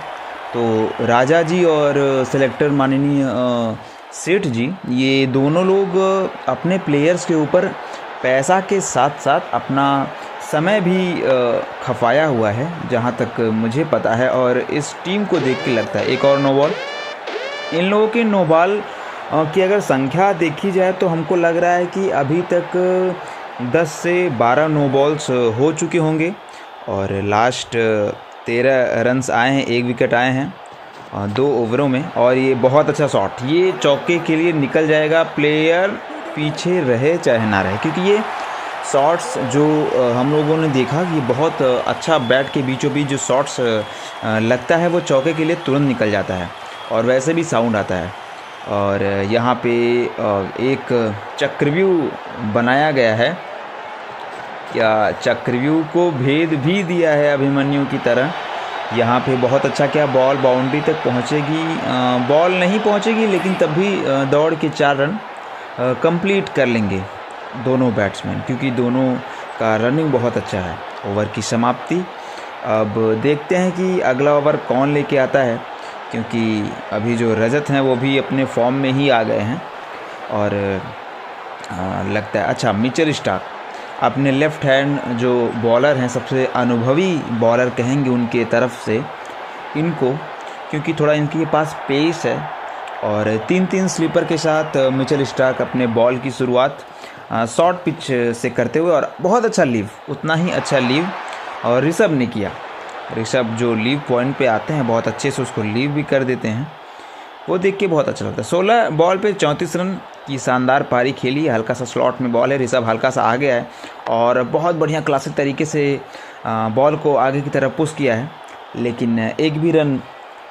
तो राजा जी और सेलेक्टर माननीय सेठ जी, ये दोनों लोग अपने प्लेयर्स के ऊपर पैसा के साथ साथ अपना समय भी खपाया हुआ है, जहाँ तक मुझे पता है। और इस टीम को देख के लगता है एक और नो बॉल, इन लोगों के नो बॉल की अगर संख्या देखी जाए तो हमको लग रहा है कि अभी तक 10 से 12 नो बॉल्स हो चुके होंगे। और लास्ट 13 रन्स आए हैं, 1 विकेट आए हैं 2 ओवरों में। और ये बहुत अच्छा शॉट, ये चौके के लिए निकल जाएगा, प्लेयर पीछे रहे चाहे ना रहे। क्योंकि ये शॉट्स जो हम लोगों ने देखा कि बहुत अच्छा बैट के बीचों बीच जो शॉट्स लगता है वो चौके के लिए तुरंत निकल जाता है और वैसे भी साउंड आता है। और यहाँ पे एक चक्रव्यूह बनाया गया है। क्या चक्रव्यूह को भेद भी दिया है अभिमन्यु की तरह। यहाँ पे बहुत अच्छा, क्या बॉल बाउंड्री तक पहुँचेगी, बॉल नहीं पहुँचेगी, लेकिन तब भी दौड़ के 4 रन कंप्लीट कर लेंगे दोनों बैट्समैन, क्योंकि दोनों का रनिंग बहुत अच्छा है। ओवर की समाप्ति। अब देखते हैं कि अगला ओवर कौन लेके आता है, क्योंकि अभी जो रजत हैं वो भी अपने फॉर्म में ही आ गए हैं। और लगता है अच्छा, मिचेल स्टार्क अपने लेफ़्ट हैंड जो बॉलर हैं, सबसे अनुभवी बॉलर कहेंगे उनके तरफ से इनको, क्योंकि थोड़ा इनके पास पेस है। और 3-3 स्लीपर के साथ मिचेल स्टार्क अपने बॉल की शुरुआत शॉर्ट पिच से करते हुए, और बहुत अच्छा लीव, उतना ही अच्छा लीव और ऋषभ ने किया। ऋषभ जो लीव पॉइंट पे आते हैं बहुत अच्छे से उसको लीव भी कर देते हैं, वो देख के बहुत अच्छा लगता है। 16 बॉल पे 34 रन की शानदार पारी खेली। हल्का सा स्लॉट में बॉल है, ऋषभ हल्का सा आ गया है और बहुत बढ़िया क्लासिक तरीके से बॉल को आगे की तरफ पुश किया है, लेकिन एक भी रन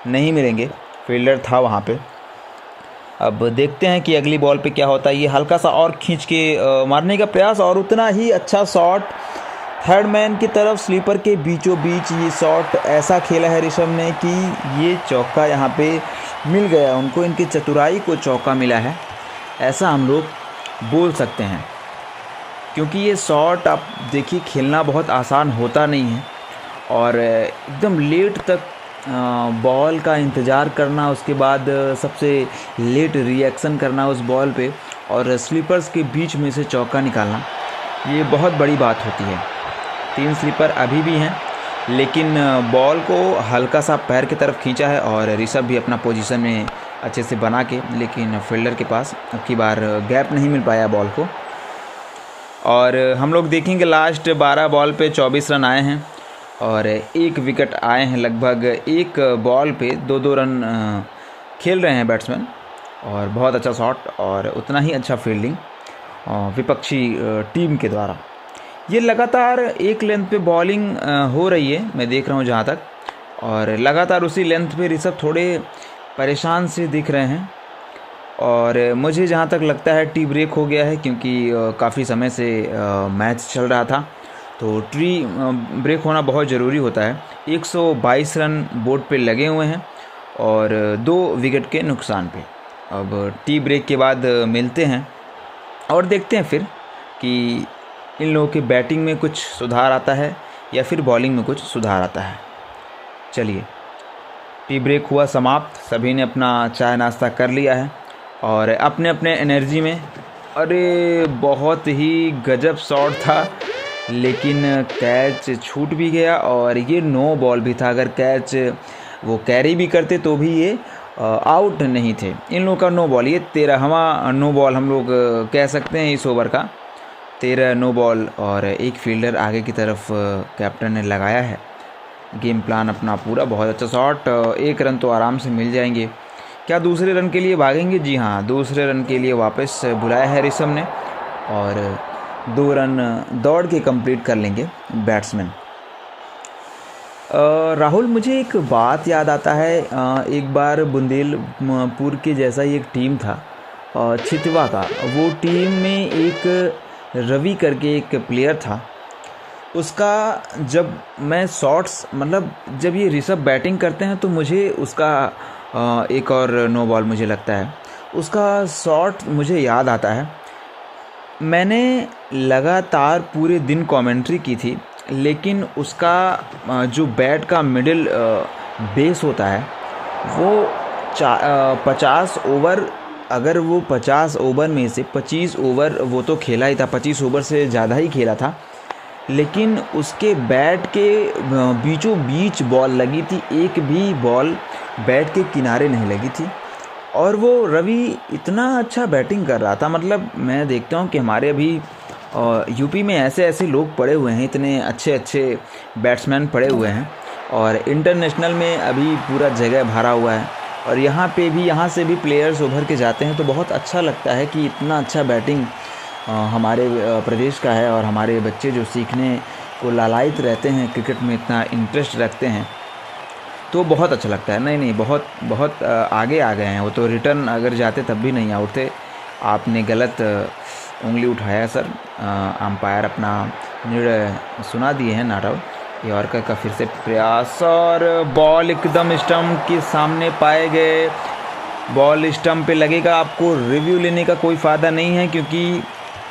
नहीं मिलेंगे, फील्डर था वहाँ पे। अब देखते हैं कि अगली बॉल पे क्या होता है। ये हल्का सा और खींच के मारने का प्रयास, और उतना ही अच्छा शॉट थर्ड मैन की तरफ स्लीपर के बीचों बीच। ये शॉट ऐसा खेला है ऋषभ ने कि ये चौका यहाँ पे मिल गया उनको, इनकी चतुराई को चौका मिला है, ऐसा हम लोग बोल सकते हैं। क्योंकि ये शॉट आप देखिए खेलना बहुत आसान होता नहीं है, और एकदम लेट तक बॉल का इंतज़ार करना, उसके बाद सबसे लेट रिएक्शन करना उस बॉल पे, और स्लीपर्स के बीच में से चौका निकालना, ये बहुत बड़ी बात होती है। 3 स्लीपर अभी भी हैं, लेकिन बॉल को हल्का सा पैर की तरफ खींचा है और ऋषभ भी अपना पोजीशन में अच्छे से बना के, लेकिन फील्डर के पास अब की बार गैप नहीं मिल पाया बॉल को। और हम लोग देखेंगे लास्ट 12 बॉल पे 24 रन आए हैं और 1 विकेट आए हैं। लगभग एक बॉल पे 2-2 रन खेल रहे हैं बैट्समैन, और बहुत अच्छा शॉट और उतना ही अच्छा फील्डिंग विपक्षी टीम के द्वारा। ये लगातार एक लेंथ पे बॉलिंग हो रही है, मैं देख रहा हूँ जहाँ तक, और लगातार उसी लेंथ पे ऋषभ थोड़े परेशान से दिख रहे हैं। और मुझे जहाँ तक लगता है टी ब्रेक हो गया है, क्योंकि काफ़ी समय से मैच चल रहा था, तो टी ब्रेक होना बहुत ज़रूरी होता है। 122 रन बोर्ड पे लगे हुए हैं और 2 विकेट के नुकसान पे। अब टी ब्रेक के बाद मिलते हैं और देखते हैं फिर कि इन लोगों के बैटिंग में कुछ सुधार आता है या फिर बॉलिंग में कुछ सुधार आता है। चलिए, टी ब्रेक हुआ समाप्त, सभी ने अपना चाय नाश्ता कर लिया है और अपने अपने एनर्जी में। अरे बहुत ही गजब शॉट था, लेकिन कैच छूट भी गया और ये नो बॉल भी था। अगर कैच वो कैरी भी करते तो भी ये आउट नहीं थे। इन लोगों का नो बॉल, ये 13वां नो बॉल हम लोग कह सकते हैं इस ओवर का। 13 नो बॉल और एक फील्डर आगे की तरफ कैप्टन ने लगाया है। गेम प्लान अपना पूरा, बहुत अच्छा शॉट। 1 रन तो आराम से मिल जाएंगे। क्या दूसरे रन के लिए भागेंगे? जी हाँ, दूसरे रन के लिए वापस बुलाया है ऋषभ ने और 2 रन दौड़ के कंप्लीट कर लेंगे बैट्समैन। राहुल, मुझे एक बात याद आता है। एक बार बुंदेलपुर के जैसा ही एक टीम था छितवा का, वो टीम में एक रवि करके एक प्लेयर था। उसका जब मैं शॉट्स, मतलब जब ये ऋषभ बैटिंग करते हैं तो मुझे उसका एक और नो बॉल मुझे लगता है, उसका शॉट मुझे याद आता है। मैंने लगातार पूरे दिन कमेंट्री की थी, लेकिन उसका जो बैट का मिडिल बेस होता है वो 50 ओवर, अगर वो 50 ओवर में से 25 ओवर वो तो खेला ही था, 25 ओवर से ज़्यादा ही खेला था, लेकिन उसके बैट के बीचों बीच बॉल लगी थी, एक भी बॉल बैट के किनारे नहीं लगी थी। और वो रवि इतना अच्छा बैटिंग कर रहा था, मतलब मैं देखता हूँ कि हमारे अभी यूपी में ऐसे ऐसे लोग पड़े हुए हैं, इतने अच्छे अच्छे बैट्समैन पड़े हुए हैं, और इंटरनेशनल में अभी पूरा जगह भरा हुआ है। और यहाँ पे भी, यहाँ से भी प्लेयर्स उभर के जाते हैं, तो बहुत अच्छा लगता है कि इतना अच्छा बैटिंग हमारे प्रदेश का है। और हमारे बच्चे जो सीखने को लालायित रहते हैं, क्रिकेट में इतना इंटरेस्ट रखते हैं, तो बहुत अच्छा लगता है। नहीं, बहुत बहुत आगे आ गए हैं। वो तो रिटर्न अगर जाते तब भी नहीं आउट थे। आपने गलत उंगली उठाया सर। अंपायर अपना निर्णय सुना दिए हैं, नॉट आउट। यॉर्कर का फिर से प्रयास और बॉल एकदम स्टंप के सामने पाए गए। बॉल स्टंप पे लगेगा, आपको रिव्यू लेने का कोई फ़ायदा नहीं है, क्योंकि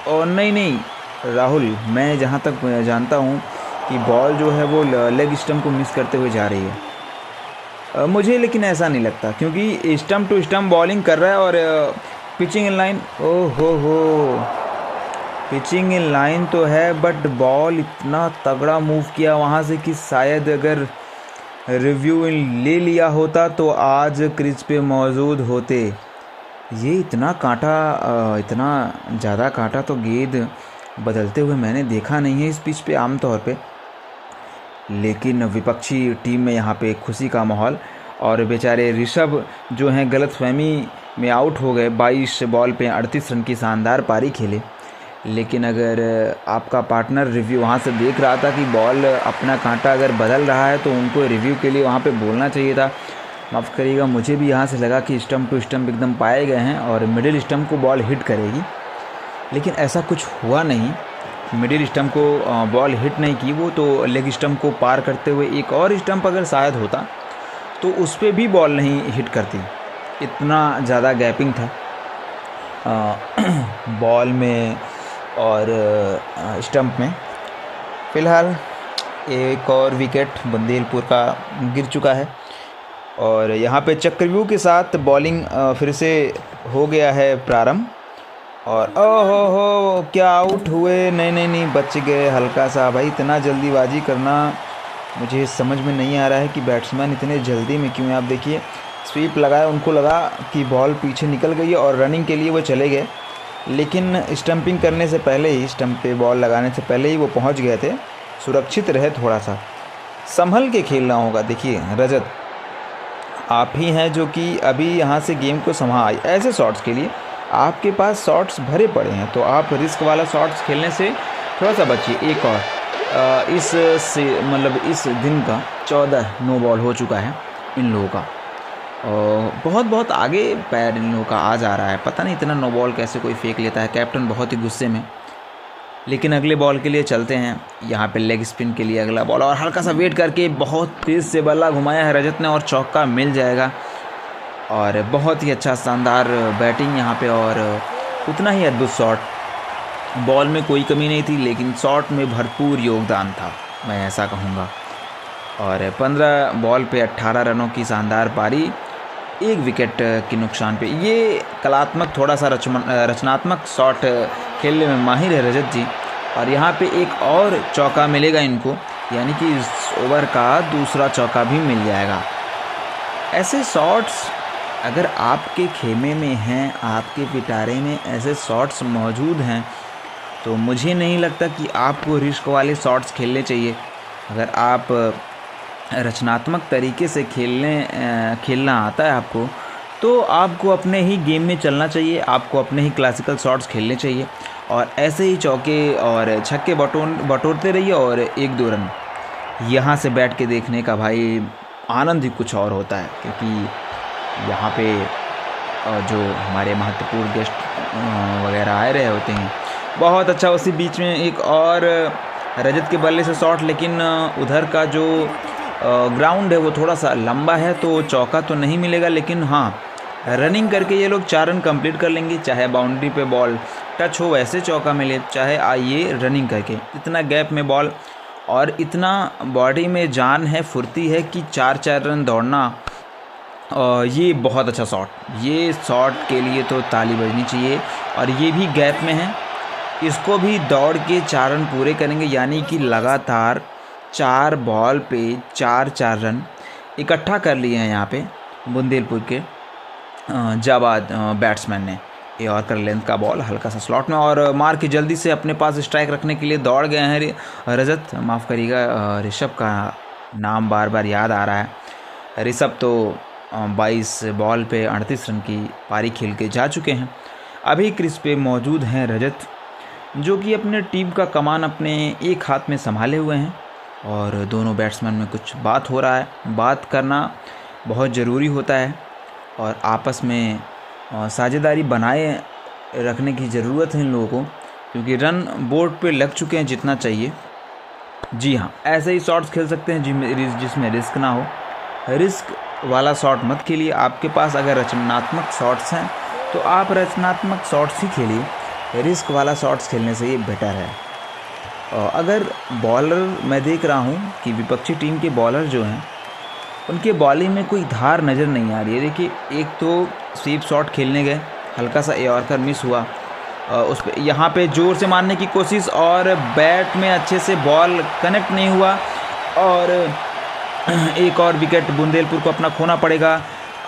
और नहीं राहुल, मैं जहाँ तक जानता हूँ कि बॉल जो है वो लेग स्टंप को मिस करते हुए जा रही है। मुझे लेकिन ऐसा नहीं लगता, क्योंकि स्टंप टू स्टंप बॉलिंग कर रहा है और पिचिंग इन लाइन, हो पिचिंग इन लाइन तो है, बट बॉल इतना तगड़ा मूव किया वहाँ से कि शायद अगर रिव्यू ले लिया होता तो आज क्रीज पे मौजूद होते। ये इतना कांटा, इतना ज़्यादा कांटा तो गेंद बदलते हुए मैंने देखा नहीं है इस पिच पे आमतौर पे। लेकिन विपक्षी टीम में यहाँ पे खुशी का माहौल, और बेचारे ऋषभ जो हैं गलतफहमी में आउट हो गए। 22 बॉल पे 38 रन की शानदार पारी खेले, लेकिन अगर आपका पार्टनर रिव्यू वहाँ से देख रहा था कि बॉल अपना कांटा अगर बदल रहा है, तो उनको रिव्यू के लिए वहाँ पे बोलना चाहिए था। माफ़ करिएगा, मुझे भी यहाँ से लगा कि स्टंप टू स्टंप एकदम पाए गए हैं और मिडिल स्टंप को बॉल हिट करेगी, लेकिन ऐसा कुछ हुआ नहीं। मिडिल स्टंप को बॉल हिट नहीं की, वो तो लेग स्टंप को पार करते हुए एक और स्टंप अगर शायद होता तो उस पर भी बॉल नहीं हिट करती। इतना ज़्यादा गैपिंग था बॉल में और स्टंप में। फ़िलहाल एक और विकेट बुंदेलपुर का गिर चुका है और यहाँ पे चक्रव्यूह के साथ बॉलिंग फिर से हो गया है प्रारंभ। और ओहो क्या आउट हुए। नहीं बच गए हल्का सा। भाई इतना जल्दीबाजी करना मुझे समझ में नहीं आ रहा है कि बैट्समैन इतने जल्दी में क्यों है। आप देखिए स्वीप लगाया, उनको लगा कि बॉल पीछे निकल गई और रनिंग के लिए वो चले गए, लेकिन स्टंपिंग करने से पहले ही, स्टंप पे बॉल लगाने से पहले ही वो पहुंच गए थे। सुरक्षित रहे, थोड़ा सा संभल के खेलना होगा। देखिए रजत, आप ही हैं जो कि अभी यहाँ से गेम को संभाल। ऐसे शॉट्स के लिए आपके पास शॉट्स भरे पड़े हैं, तो आप रिस्क वाला शॉट्स खेलने से थोड़ा सा बचिए, एक और इस से मतलब इस दिन का 14 नो बॉल हो चुका है इन लोगों का। और बहुत बहुत आगे पैर इन लोगों का आ जा रहा है, पता नहीं इतना नो बॉल कैसे कोई फेंक लेता है। कैप्टन बहुत ही गुस्से में, लेकिन अगले बॉल के लिए चलते हैं। यहाँ पे लेग स्पिन के लिए अगला बॉल, और हल्का सा वेट करके बहुत तेज़ से बल्ला घुमाया है रजत ने और चौका मिल जाएगा। और बहुत ही अच्छा शानदार बैटिंग यहाँ पे, और उतना ही अद्भुत शॉट। बॉल में कोई कमी नहीं थी, लेकिन शॉट में भरपूर योगदान था, मैं ऐसा कहूँगा। और 15 बॉल पे 18 रनों की शानदार पारी, 1 विकेट के नुकसान पे। ये कलात्मक, थोड़ा सा रचनात्मक शॉट खेलने में माहिर है रजत जी। और यहाँ पे एक और चौका मिलेगा इनको, यानी कि इस ओवर का दूसरा चौका भी मिल जाएगा। ऐसे शॉट्स अगर आपके खेमे में हैं, आपके पिटारे में ऐसे शॉट्स मौजूद हैं, तो मुझे नहीं लगता कि आपको रिस्क वाले शॉट्स खेलने चाहिए। अगर आप रचनात्मक तरीके से खेलना आता है आपको, तो आपको अपने ही गेम में चलना चाहिए, आपको अपने ही क्लासिकल शॉट्स खेलने चाहिए, और ऐसे ही चौके और छक्के बटोरते रहिए और 1-2 रन। यहाँ से बैठ के देखने का भाई आनंद ही कुछ और होता है, क्योंकि यहाँ पे जो हमारे महत्वपूर्ण गेस्ट वगैरह आए रहे होते हैं। बहुत अच्छा, उसी बीच में एक और रजत के बल्ले से शॉट, लेकिन उधर का जो ग्राउंड है वो थोड़ा सा लंबा है, तो चौका तो नहीं मिलेगा, लेकिन हाँ रनिंग करके ये लोग 4 रन कंप्लीट कर लेंगे। चाहे बाउंड्री पे बॉल टच हो वैसे चौका मिले, चाहे आइए रनिंग करके। इतना गैप में बॉल और इतना बॉडी में जान है, फुर्ती है कि 4-4 रन दौड़ना, ये बहुत अच्छा शॉट। ये शॉट के लिए तो ताली बजनी चाहिए, और ये भी गैप में है। इसको भी दौड़ के 4 रन पूरे करेंगे, यानी कि लगातार 4 बॉल पे 4-4 रन इकट्ठा कर लिए हैं यहाँ पे बुंदेलपुर के जाबाज बैट्समैन ने। ये और कर लेंथ का बॉल हल्का सा स्लॉट में, और मार के जल्दी से अपने पास स्ट्राइक रखने के लिए दौड़ गए हैं रजत, माफ़ करिएगा ऋषभ का नाम बार बार याद आ रहा है। ऋषभ तो 22 बॉल पे 38 रन की पारी खेल के जा चुके हैं। अभी क्रीज पे मौजूद हैं रजत, जो कि अपने टीम का कमान अपने एक हाथ में संभाले हुए हैं, और दोनों बैट्समैन में कुछ बात हो रहा है। बात करना बहुत ज़रूरी होता है, और आपस में साझेदारी बनाए रखने की ज़रूरत है इन लोगों को, क्योंकि रन बोर्ड पे लग चुके हैं जितना चाहिए। जी हाँ, ऐसे ही शॉट्स खेल सकते हैं जिसमें रिस्क ना हो। रिस्क वाला शॉट मत खेलिए। आपके पास अगर रचनात्मक शॉट्स हैं तो आप रचनात्मक शॉट्स ही खेलिए, रिस्क वाला शॉट्स खेलने से ये बेटर है। अगर बॉलर, मैं देख रहा हूँ कि विपक्षी टीम के बॉलर जो हैं उनके बॉलिंग में कोई धार नज़र नहीं आ रही है। देखिए, एक तो स्वीप शॉट खेलने गए, हल्का सा यॉर्कर मिस हुआ, उस पर यहाँ पे ज़ोर से मारने की कोशिश और बैट में अच्छे से बॉल कनेक्ट नहीं हुआ, और एक और विकेट बुंदेलपुर को अपना खोना पड़ेगा।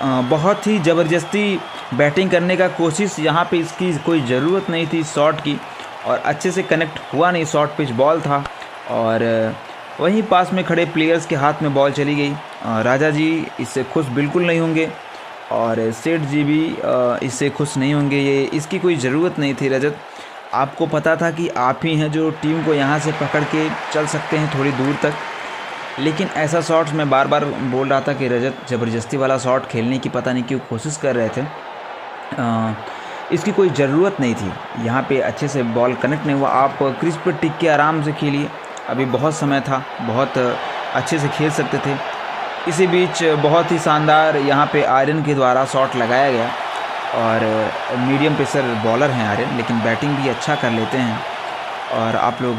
बहुत ही ज़बरदस्ती बैटिंग करने का कोशिश, यहाँ पे इसकी कोई ज़रूरत नहीं थी शॉट की, और अच्छे से कनेक्ट हुआ नहीं, शॉर्ट पिच बॉल था, और वहीं पास में खड़े प्लेयर्स के हाथ में बॉल चली गई। राजा जी इससे खुश बिल्कुल नहीं होंगे, और सेठ जी भी इससे खुश नहीं होंगे। ये इसकी कोई ज़रूरत नहीं थी रजत, आपको पता था कि आप ही हैं जो टीम को यहाँ से पकड़ के चल सकते हैं थोड़ी दूर तक। लेकिन ऐसा शॉट्स मैं बार बार बोल रहा था कि रजत ज़बरदस्ती वाला शॉट खेलने की पता नहीं क्यों कोशिश कर रहे थे, इसकी कोई ज़रूरत नहीं थी। यहाँ पे अच्छे से बॉल कनेक्ट नहीं हुआ। आप क्रीज पर टिक के आराम से खेलिए, अभी बहुत समय था, बहुत अच्छे से खेल सकते थे। इसी बीच बहुत ही शानदार यहाँ पे आर्यन के द्वारा शॉट लगाया गया, और मीडियम पेसर बॉलर हैं आर्यन, लेकिन बैटिंग भी अच्छा कर लेते हैं। और आप लोग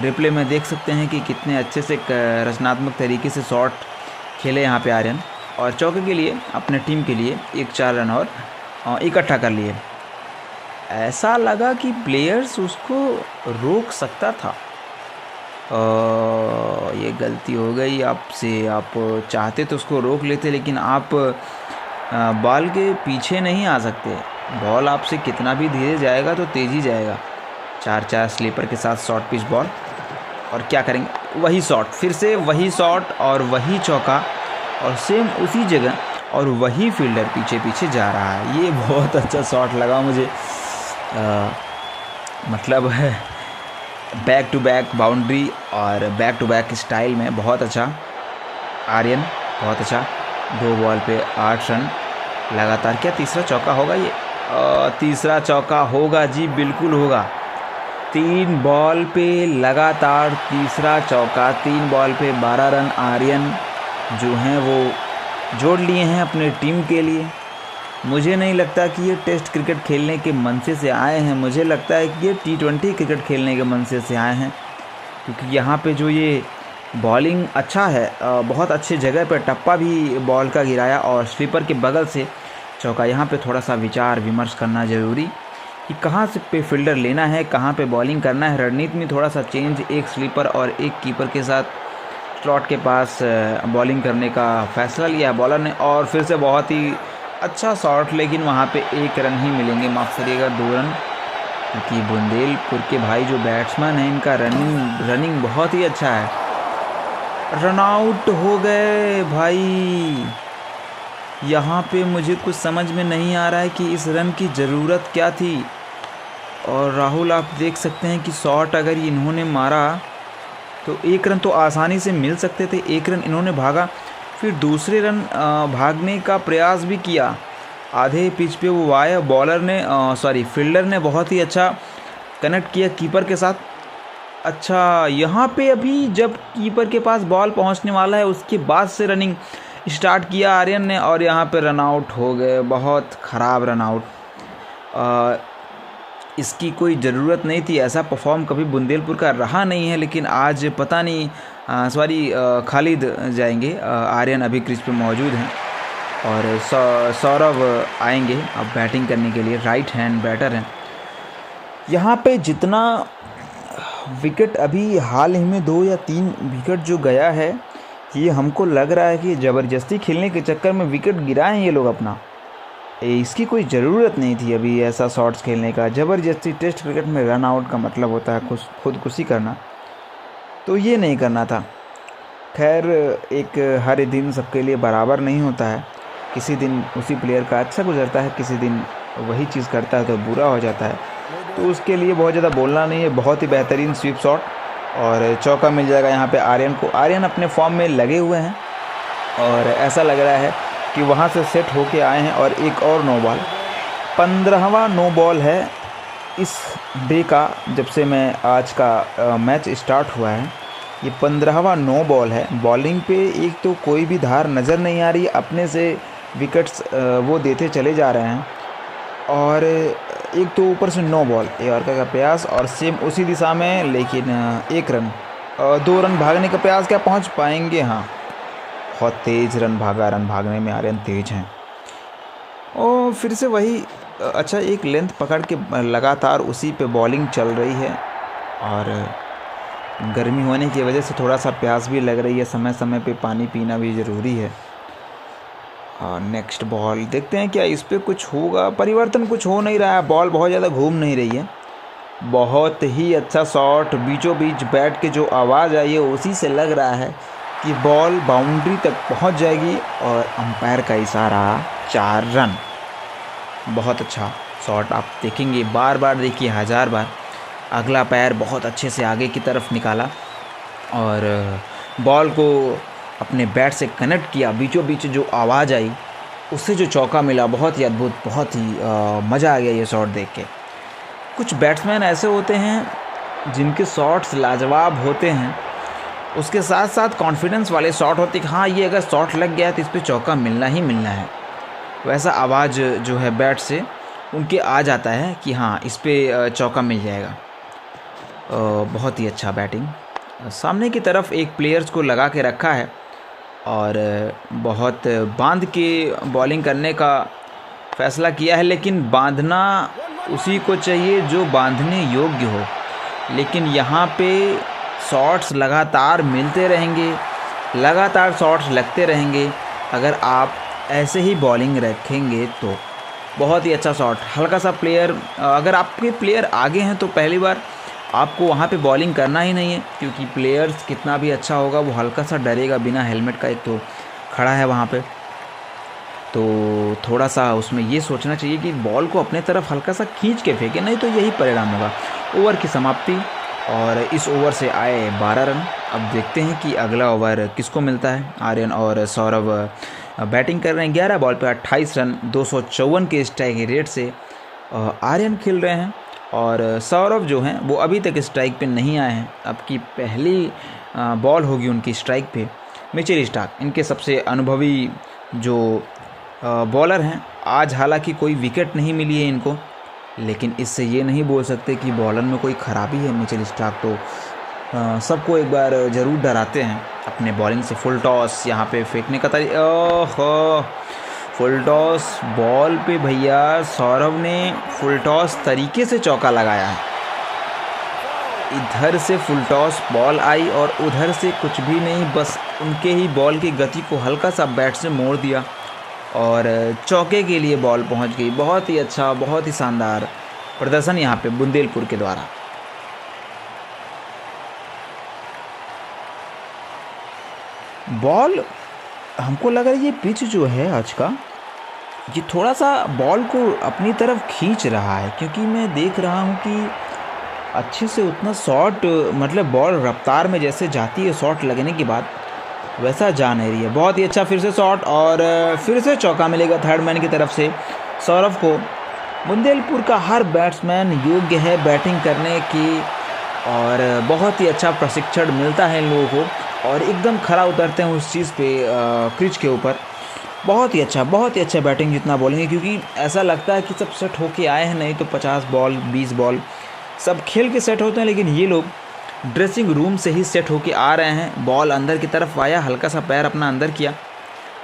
रिप्ले में देख सकते हैं कि कितने अच्छे से रचनात्मक तरीके से शॉट खेले यहाँ पे आर्यन, और चौके के लिए अपने टीम के लिए 1-4 रन और इकट्ठा कर लिए। ऐसा लगा कि प्लेयर्स उसको रोक सकता था, ये गलती हो गई आपसे। आप चाहते तो उसको रोक लेते, लेकिन आप बॉल के पीछे नहीं आ सकते। बॉल आपसे कितना भी धीरे जाएगा तो तेज़ी जाएगा। 4-4 स्लीपर के साथ शॉर्ट पिच बॉल, और क्या करेंगे, वही शॉट, फिर से वही शॉट और वही चौका, और सेम उसी जगह, और वही फील्डर पीछे पीछे जा रहा है। ये बहुत अच्छा शॉट लगा मुझे। मतलब है बैक टू बैक बाउंड्री और बैक टू बैक स्टाइल में बहुत अच्छा आर्यन, बहुत अच्छा। 2 बॉल पे 8 रन लगातार। क्या तीसरा चौका होगा ये? तीसरा चौका होगा जी, बिल्कुल होगा। 3 बॉल पे लगातार तीसरा चौका। 3 बॉल पे 12 रन आर्यन जो हैं वो जोड़ लिए हैं अपने टीम के लिए। मुझे नहीं लगता कि ये टेस्ट क्रिकेट खेलने के मनसे से आए हैं, मुझे लगता है कि ये T20 क्रिकेट खेलने के मनसे से आए हैं, क्योंकि यहाँ पे जो ये बॉलिंग अच्छा है, बहुत अच्छे जगह पे टप्पा भी बॉल का गिराया और स्लीपर के बगल से चौका। यहाँ पे थोड़ा सा विचार विमर्श करना ज़रूरी कि कहाँ से पे फील्डर लेना है, कहाँ पे बॉलिंग करना है। रणनीति में थोड़ा सा चेंज, एक स्लीपर और एक कीपर के साथ स्लॉट के पास बॉलिंग करने का फैसला लिया बॉलर ने, और फिर से बहुत ही अच्छा शॉट, लेकिन वहाँ पे 1 रन ही मिलेंगे, माफ़ करिएगा 2 रन, क्योंकि बुंदेलपुर के भाई जो बैट्समैन हैं इनका रनिंग बहुत ही अच्छा है। रन आउट हो गए भाई। यहाँ पे मुझे कुछ समझ में नहीं आ रहा है कि इस रन की ज़रूरत क्या थी। और राहुल आप देख सकते हैं कि शॉट अगर इन्होंने मारा तो 1 रन तो आसानी से मिल सकते थे। 1 रन इन्होंने भागा, फिर दूसरे रन भागने का प्रयास भी किया। आधे पिच पे वो आया, बॉलर ने फील्डर ने बहुत ही अच्छा कनेक्ट किया कीपर के साथ। अच्छा, यहाँ पे अभी जब कीपर के पास बॉल पहुँचने वाला है उसके बाद से रनिंग स्टार्ट किया आर्यन ने, और यहाँ पे रन आउट हो गए। बहुत ख़राब रन आउट। इसकी कोई ज़रूरत नहीं थी। ऐसा परफॉर्म कभी बुंदेलपुर का रहा नहीं है, लेकिन आज पता नहीं खालिद जाएंगे। आर्यन अभी क्रीज पे मौजूद हैं और सौरभ आएंगे अब बैटिंग करने के लिए। राइट हैंड बैटर हैं। यहाँ पे जितना विकेट अभी हाल ही में 2 या 3 विकेट जो गया है, ये हमको लग रहा है कि ज़बरदस्ती खेलने के चक्कर में विकेट गिराए हैं ये लोग अपना। इसकी कोई ज़रूरत नहीं थी अभी ऐसा शॉट्स खेलने का। ज़बरदस्ती टेस्ट क्रिकेट में रन आउट का मतलब होता है खुदकुशी करना, तो ये नहीं करना था। खैर, एक हर दिन सबके लिए बराबर नहीं होता है। किसी दिन उसी प्लेयर का अच्छा गुजरता है, किसी दिन वही चीज़ करता है तो बुरा हो जाता है, तो उसके लिए बहुत ज़्यादा बोलना नहीं है। बहुत ही बेहतरीन स्वीप शॉट और चौका मिल जाएगा यहाँ पे आर्यन को। आर्यन अपने फॉर्म में लगे हुए हैं और ऐसा लग रहा है कि वहाँ से सेट होके आए हैं। और एक और 9 बॉल, 15वां 9 बॉल है इस डे का, जब से मैं आज का मैच स्टार्ट हुआ है। ये 15वां 9 बॉल है। बॉलिंग पे एक तो कोई भी धार नज़र नहीं आ रही, अपने से विकेट्स वो देते चले जा रहे हैं। और एक तो ऊपर से 9 बॉल, यॉर्कर का प्रयास और सेम उसी दिशा में, लेकिन 1 रन, 2 रन भागने का प्रयास, क्या पहुंच पाएंगे? हाँ, बहुत तेज़ रन भागा। रन भागने में आर्यन तेज हैं। और फिर से वही अच्छा, एक लेंथ पकड़ के लगातार उसी पे बॉलिंग चल रही है। और गर्मी होने की वजह से थोड़ा सा प्यास भी लग रही है, समय समय पे पानी पीना भी ज़रूरी है। नेक्स्ट बॉल देखते हैं क्या इस पे कुछ होगा। परिवर्तन कुछ हो नहीं रहा है, बॉल बहुत ज़्यादा घूम नहीं रही है। बहुत ही अच्छा शॉट, बीचों बीच बैट के जो आवाज़ आई है उसी से लग रहा है कि बॉल बाउंड्री तक पहुंच जाएगी। और अंपायर का इशारा, 4 रन। बहुत अच्छा शॉट, आप देखेंगे बार बार, देखिए 1000 बार। अगला पैर बहुत अच्छे से आगे की तरफ निकाला और बॉल को अपने बैट से कनेक्ट किया। बीचों बीच जो आवाज़ आई उससे जो चौका मिला, बहुत ही अद्भुत, बहुत ही मज़ा आ गया ये शॉट देख के। कुछ बैट्समैन ऐसे होते हैं जिनके शॉट्स लाजवाब होते हैं, उसके साथ साथ कॉन्फिडेंस वाले शॉट होते हैं कि हाँ, ये अगर शॉट लग गया तो इस पर चौका मिलना ही मिलना है। वैसा आवाज़ जो है बैट से उनके आ जाता है कि हाँ, इस पर चौका मिल जाएगा। बहुत ही अच्छा बैटिंग। सामने की तरफ एक प्लेयर्स को लगा के रखा है और बहुत बांध के बॉलिंग करने का फैसला किया है, लेकिन बांधना उसी को चाहिए जो बांधने योग्य हो। लेकिन यहाँ पे शॉट्स लगातार मिलते रहेंगे, लगातार शॉट्स लगते रहेंगे। अगर आप ऐसे ही बॉलिंग रखेंगे तो बहुत ही अच्छा शॉट। हल्का सा प्लेयर, अगर आपके प्लेयर आगे हैं तो पहली बार आपको वहाँ पे बॉलिंग करना ही नहीं है, क्योंकि प्लेयर्स कितना भी अच्छा होगा वो हल्का सा डरेगा बिना हेलमेट का। एक तो खड़ा है वहाँ पे, तो थोड़ा सा उसमें ये सोचना चाहिए कि बॉल को अपने तरफ हल्का सा खींच के फेंके, नहीं तो यही परिणाम होगा। ओवर की समाप्ति और इस ओवर से आए 12 रन। अब देखते हैं कि अगला ओवर किसको मिलता है। आर्यन और सौरभ बैटिंग कर रहे हैं। 11 बॉल पे 28 रन 254 के स्ट्राइक रेट से आर्यन खेल रहे हैं और सौरभ जो हैं वो अभी तक स्ट्राइक पे नहीं आए हैं। अब की पहली बॉल होगी उनकी स्ट्राइक पे। मिचेल स्टार्क इनके सबसे अनुभवी जो बॉलर हैं। आज हालांकि कोई विकेट नहीं मिली है इनको, लेकिन इससे ये नहीं बोल सकते कि बॉलर में कोई ख़राबी है। मिचेल स्टार्क तो सबको एक बार ज़रूर डराते हैं अपने बॉलिंग से। फुल टॉस यहाँ पे फेंकने का तरीका, ओहो फुल टॉस बॉल पे भैया सौरभ ने फुल टॉस तरीके से चौका लगाया है। इधर से फुल टॉस बॉल आई और उधर से कुछ भी नहीं, बस उनके ही बॉल की गति को हल्का सा बैट से मोड़ दिया और चौके के लिए बॉल पहुंच गई। बहुत ही अच्छा, बहुत ही शानदार प्रदर्शन यहाँ पे बुंदेलपुर के द्वारा। बॉल हमको लग रहा है ये पिच जो है आज का, ये थोड़ा सा बॉल को अपनी तरफ खींच रहा है, क्योंकि मैं देख रहा हूँ कि अच्छे से उतना शॉट, मतलब बॉल रफ्तार में जैसे जाती है शॉट लगने के बाद वैसा जा नहीं रही है। बहुत ही अच्छा फिर से शॉट और फिर से चौका मिलेगा थर्ड मैन की तरफ से सौरभ को। बुंदेलपुर का हर बैट्समैन योग्य है बैटिंग करने की और बहुत ही अच्छा प्रशिक्षण मिलता है इन लोगों को और एकदम खरा उतरते हैं उस चीज़ पे क्रिच के ऊपर। बहुत ही अच्छा बैटिंग जितना बॉलिंग है, क्योंकि ऐसा लगता है कि सब सेट होके आए हैं, नहीं तो 50 बॉल 20 बॉल सब खेल के सेट होते हैं, लेकिन ये लोग ड्रेसिंग रूम से ही सेट होके आ रहे हैं। बॉल अंदर की तरफ आया, हल्का सा पैर अपना अंदर किया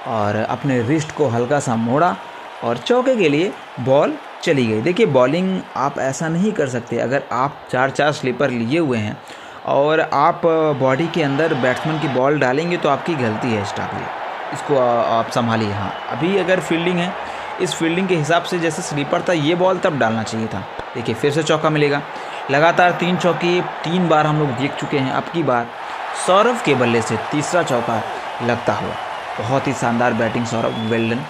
और अपने रिस्ट को हल्का सा मोड़ा और चौके के लिए बॉल चली गई। देखिए बॉलिंग आप ऐसा नहीं कर सकते। अगर आप 4-4 स्लीपर लिए हुए हैं और आप बॉडी के अंदर बैट्समैन की बॉल डालेंगे तो आपकी गलती है स्टार्क लिए, इसको आप संभालिए। हाँ अभी अगर फील्डिंग है, इस फील्डिंग के हिसाब से जैसे स्लीपर था ये बॉल तब डालना चाहिए था। देखिए फिर से चौका मिलेगा। लगातार 3 चौके 3 बार हम लोग देख चुके हैं। अब की बार सौरभ के बल्ले से तीसरा चौका लगता हुआ। बहुत ही शानदार बैटिंग सौरभ, वेल डन।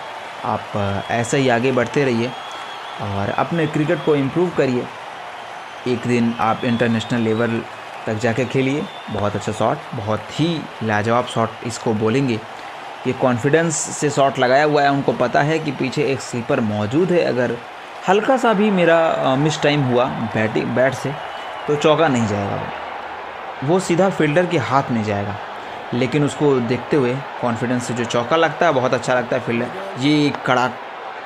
आप ऐसे ही आगे बढ़ते रहिए और अपने क्रिकेट को इम्प्रूव करिए। एक दिन आप इंटरनेशनल लेवल तक जाके खेलिए। बहुत अच्छा शॉट, बहुत ही लाजवाब शॉट इसको बोलेंगे। ये कॉन्फिडेंस से शॉट लगाया हुआ है, उनको पता है कि पीछे एक स्लीपर मौजूद है। अगर हल्का सा भी मेरा मिस टाइम हुआ बैट से तो चौका नहीं जाएगा, वो सीधा फील्डर के हाथ में जाएगा। लेकिन उसको देखते हुए कॉन्फिडेंस से जो चौका लगता है बहुत अच्छा लगता है फील्डर। ये कड़क,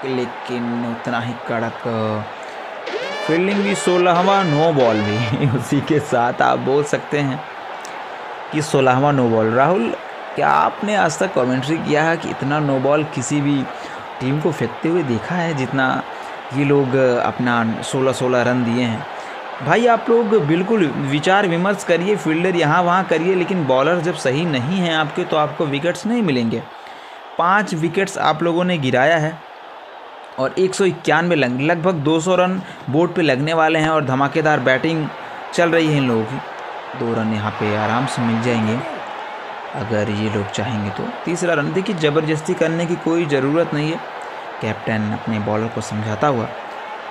लेकिन उतना ही कड़क फील्डिंग भी 16वां नो बॉल भी उसी के साथ आप बोल सकते हैं कि 16वां नो बॉल। राहुल, क्या आपने आज तक कमेंट्री किया है कि इतना नो बॉल किसी भी टीम को फेंकते हुए देखा है जितना ये लोग अपना 16-16 रन दिए हैं? भाई आप लोग बिल्कुल विचार विमर्श करिए, फील्डर यहाँ वहाँ करिए, लेकिन बॉलर जब सही नहीं हैं आपके तो आपको विकेट्स नहीं मिलेंगे। 5 विकेट्स आप लोगों ने गिराया है और 191 लगभग 200 रन बोर्ड पे लगने वाले हैं और धमाकेदार बैटिंग चल रही है इन लोगों की। 2 रन यहाँ पे आराम से मिल जाएंगे अगर ये लोग चाहेंगे तो। तीसरा रन, देखिए ज़बरदस्ती करने की कोई ज़रूरत नहीं है। कैप्टन अपने बॉलर को समझाता हुआ,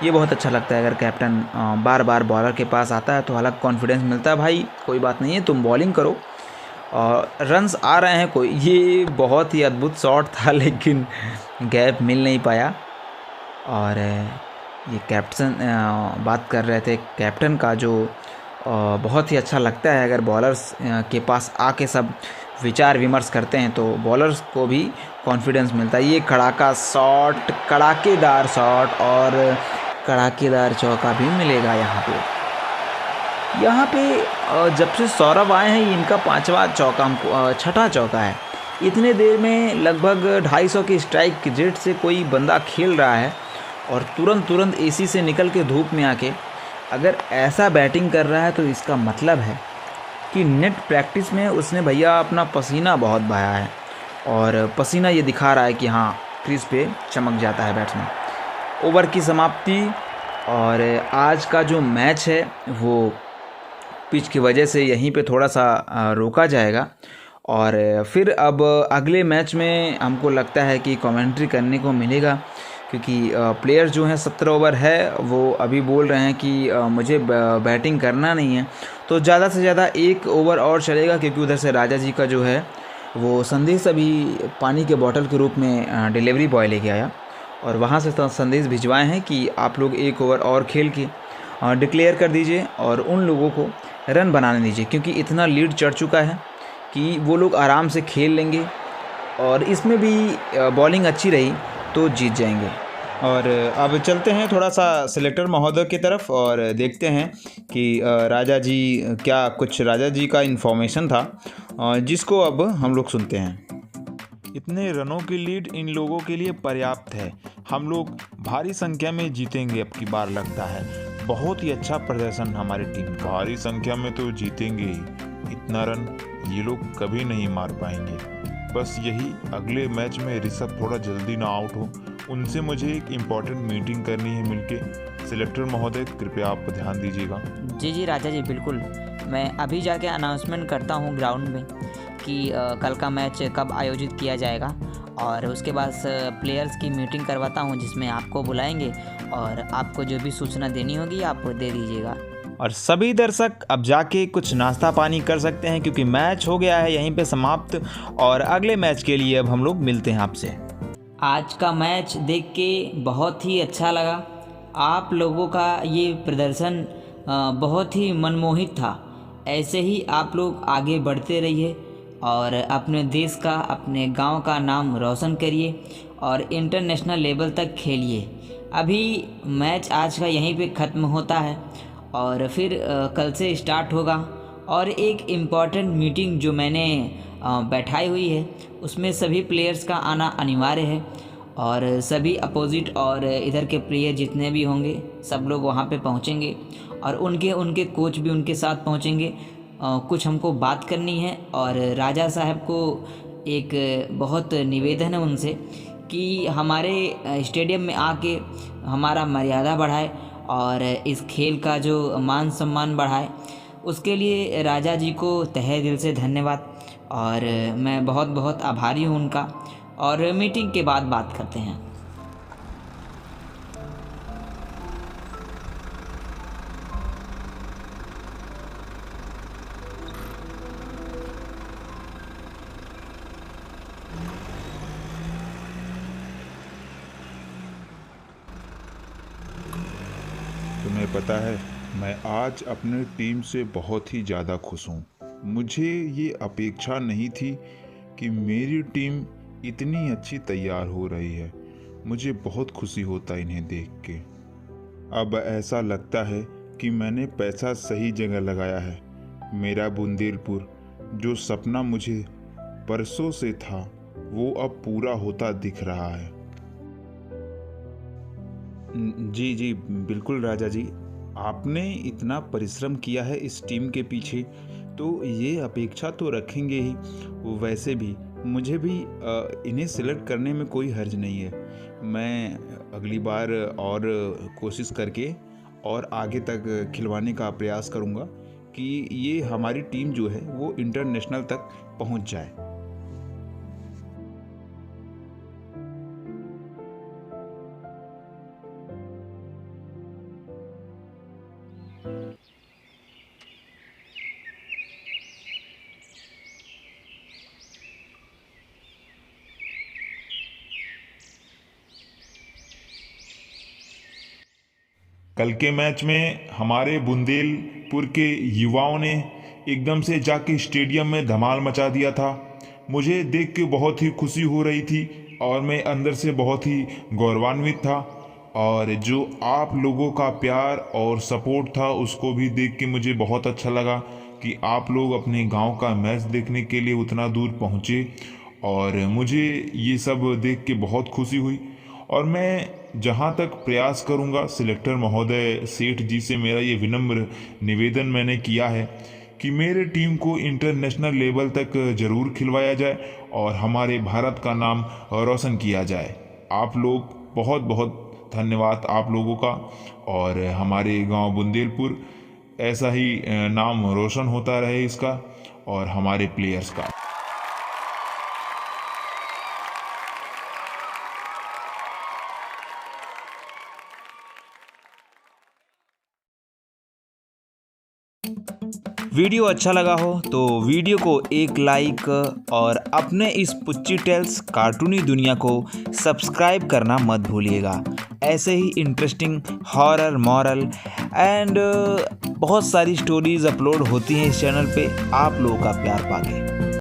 ये बहुत अच्छा लगता है। अगर कैप्टन बार बार बॉलर के पास आता है तो अलग कॉन्फिडेंस मिलता है। भाई कोई बात नहीं है, तुम बॉलिंग करो और रन्स आ रहे हैं कोई। ये बहुत ही अद्भुत शॉट था लेकिन गैप मिल नहीं पाया। और ये कैप्टन बात कर रहे थे कैप्टन का, जो बहुत ही अच्छा लगता है। अगर बॉलर्स के पास आके सब विचार विमर्श करते हैं तो बॉलर्स को भी कॉन्फिडेंस मिलता है। ये कड़ाका शॉट, कड़ाकेदार शॉट और कड़ाकेदार चौका भी मिलेगा यहाँ पे। जब से सौरभ आए हैं ये इनका 5वां चौका, हमको 6ठा चौका है। इतने देर में लगभग 250 की स्ट्राइक रेट से कोई बंदा खेल रहा है और तुरंत एसी से निकल के धूप में आके अगर ऐसा बैटिंग कर रहा है तो इसका मतलब है कि नेट प्रैक्टिस में उसने भैया अपना पसीना बहुत बहाया है और पसीना ये दिखा रहा है कि हाँ क्रीज पे चमक जाता है बैट्समैन। ओवर की समाप्ति और आज का जो मैच है वो पिच की वजह से यहीं पे थोड़ा सा रोका जाएगा और फिर अब अगले मैच में हमको लगता है कि कमेंट्री करने को मिलेगा, क्योंकि प्लेयर्स जो हैं 17 ओवर है वो अभी बोल रहे हैं कि मुझे बैटिंग करना नहीं है। तो ज़्यादा से ज़्यादा 1 ओवर और चलेगा, क्योंकि उधर से राजा जी का जो है वो संदेश अभी पानी के बॉटल के रूप में डिलीवरी बॉय लेके आया, और वहाँ से संदेश भिजवाए हैं कि आप लोग 1 ओवर और खेल के डिक्लेयर कर दीजिए और उन लोगों को रन बनाने दीजिए, क्योंकि इतना लीड चढ़ चुका है कि वो लोग आराम से खेल लेंगे, और इसमें भी बॉलिंग अच्छी रही तो जीत जाएंगे। और अब चलते हैं थोड़ा सा सिलेक्टर महोदय की तरफ और देखते हैं कि राजा जी क्या कुछ राजा जी का इन्फॉर्मेशन था, जिसको अब हम लोग सुनते हैं। इतने रनों की लीड इन लोगों के लिए पर्याप्त है। हम लोग भारी संख्या में जीतेंगे अब की बार, लगता है। बहुत ही अच्छा प्रदर्शन हमारी टीम का। भारी संख्या में तो जीतेंगे ही। इतना रन ये लोग कभी नहीं मार पाएंगे। बस यही, अगले मैच में ऋषभ थोड़ा जल्दी ना आउट हो। उनसे मुझे एक इम्पॉर्टेंट मीटिंग करनी है मिलके। सिलेक्टर महोदय, कृपया आप ध्यान दीजिएगा। जी जी राजा जी, बिल्कुल। मैं अभी जाके अनाउंसमेंट करता हूँ ग्राउंड में कि कल का मैच कब आयोजित किया जाएगा, और उसके बाद प्लेयर्स की मीटिंग करवाता हूँ जिसमें आपको बुलाएंगे, और आपको जो भी सूचना देनी होगी आप दे दीजिएगा। और सभी दर्शक अब जाके कुछ नाश्ता पानी कर सकते हैं, क्योंकि मैच हो गया है यहीं पे समाप्त, और अगले मैच के लिए अब हम लोग मिलते हैं आपसे। आज का मैच देख के बहुत ही अच्छा लगा। आप लोगों का ये प्रदर्शन बहुत ही मनमोहित था। ऐसे ही आप लोग आगे बढ़ते रहिए और अपने देश का, अपने गांव का नाम रोशन करिए और इंटरनेशनल लेवल तक खेलिए। अभी मैच आज का यहीं पे ख़त्म होता है और फिर कल से स्टार्ट होगा, और एक इम्पॉर्टेंट मीटिंग जो मैंने बैठाई हुई है उसमें सभी प्लेयर्स का आना अनिवार्य है, और सभी अपोजिट और इधर के प्लेयर जितने भी होंगे सब लोग वहाँ पे पहुँचेंगे, और उनके कोच भी उनके साथ पहुँचेंगे। कुछ हमको बात करनी है, और राजा साहब को एक बहुत निवेदन है उनसे कि हमारे स्टेडियम में आके हमारा मर्यादा बढ़ाए और इस खेल का जो मान सम्मान बढ़ाए। उसके लिए राजा जी को तहे दिल से धन्यवाद, और मैं बहुत बहुत आभारी हूँ उनका। और मीटिंग के बाद बात करते हैं। तुम्हें पता है, मैं आज अपनी टीम से बहुत ही ज़्यादा खुश हूँ। मुझे ये अपेक्षा नहीं थी कि मेरी टीम इतनी अच्छी तैयार हो रही है। मुझे बहुत खुशी होता है इन्हें देख के। अब ऐसा लगता है कि मैंने पैसा सही जगह लगाया है। मेरा बुंदेलपुर, जो सपना मुझे बरसों से था, वो अब पूरा होता दिख रहा है। जी जी बिल्कुल राजा जी, आपने इतना परिश्रम किया है इस टीम के पीछे, तो ये अपेक्षा तो रखेंगे ही। वैसे भी मुझे भी इन्हें सिलेक्ट करने में कोई हर्ज नहीं है। मैं अगली बार और कोशिश करके और आगे तक खिलवाने का प्रयास करूँगा कि ये हमारी टीम जो है वो इंटरनेशनल तक पहुँच जाए। कल के मैच में हमारे बुंदेलपुर के युवाओं ने एकदम से जाके स्टेडियम में धमाल मचा दिया था। मुझे देख के बहुत ही खुशी हो रही थी और मैं अंदर से बहुत ही गौरवान्वित था। और जो आप लोगों का प्यार और सपोर्ट था उसको भी देख के मुझे बहुत अच्छा लगा कि आप लोग अपने गांव का मैच देखने के लिए उतना दूर पहुँचे, और मुझे ये सब देख के बहुत खुशी हुई। और मैं जहाँ तक प्रयास करूँगा, सिलेक्टर महोदय सेठ जी से मेरा ये विनम्र निवेदन मैंने किया है कि मेरे टीम को इंटरनेशनल लेवल तक ज़रूर खिलवाया जाए और हमारे भारत का नाम रोशन किया जाए। आप लोग, बहुत बहुत धन्यवाद आप लोगों का, और हमारे गांव बुंदेलपुर ऐसा ही नाम रोशन होता रहे इसका, और हमारे प्लेयर्स का। वीडियो अच्छा लगा हो तो वीडियो को एक लाइक और अपने इस पुच्ची टेल्स कार्टूनी दुनिया को सब्सक्राइब करना मत भूलिएगा। ऐसे ही इंटरेस्टिंग हॉरर मॉरल एंड बहुत सारी स्टोरीज अपलोड होती हैं इस चैनल पे आप लोगों का प्यार पाके।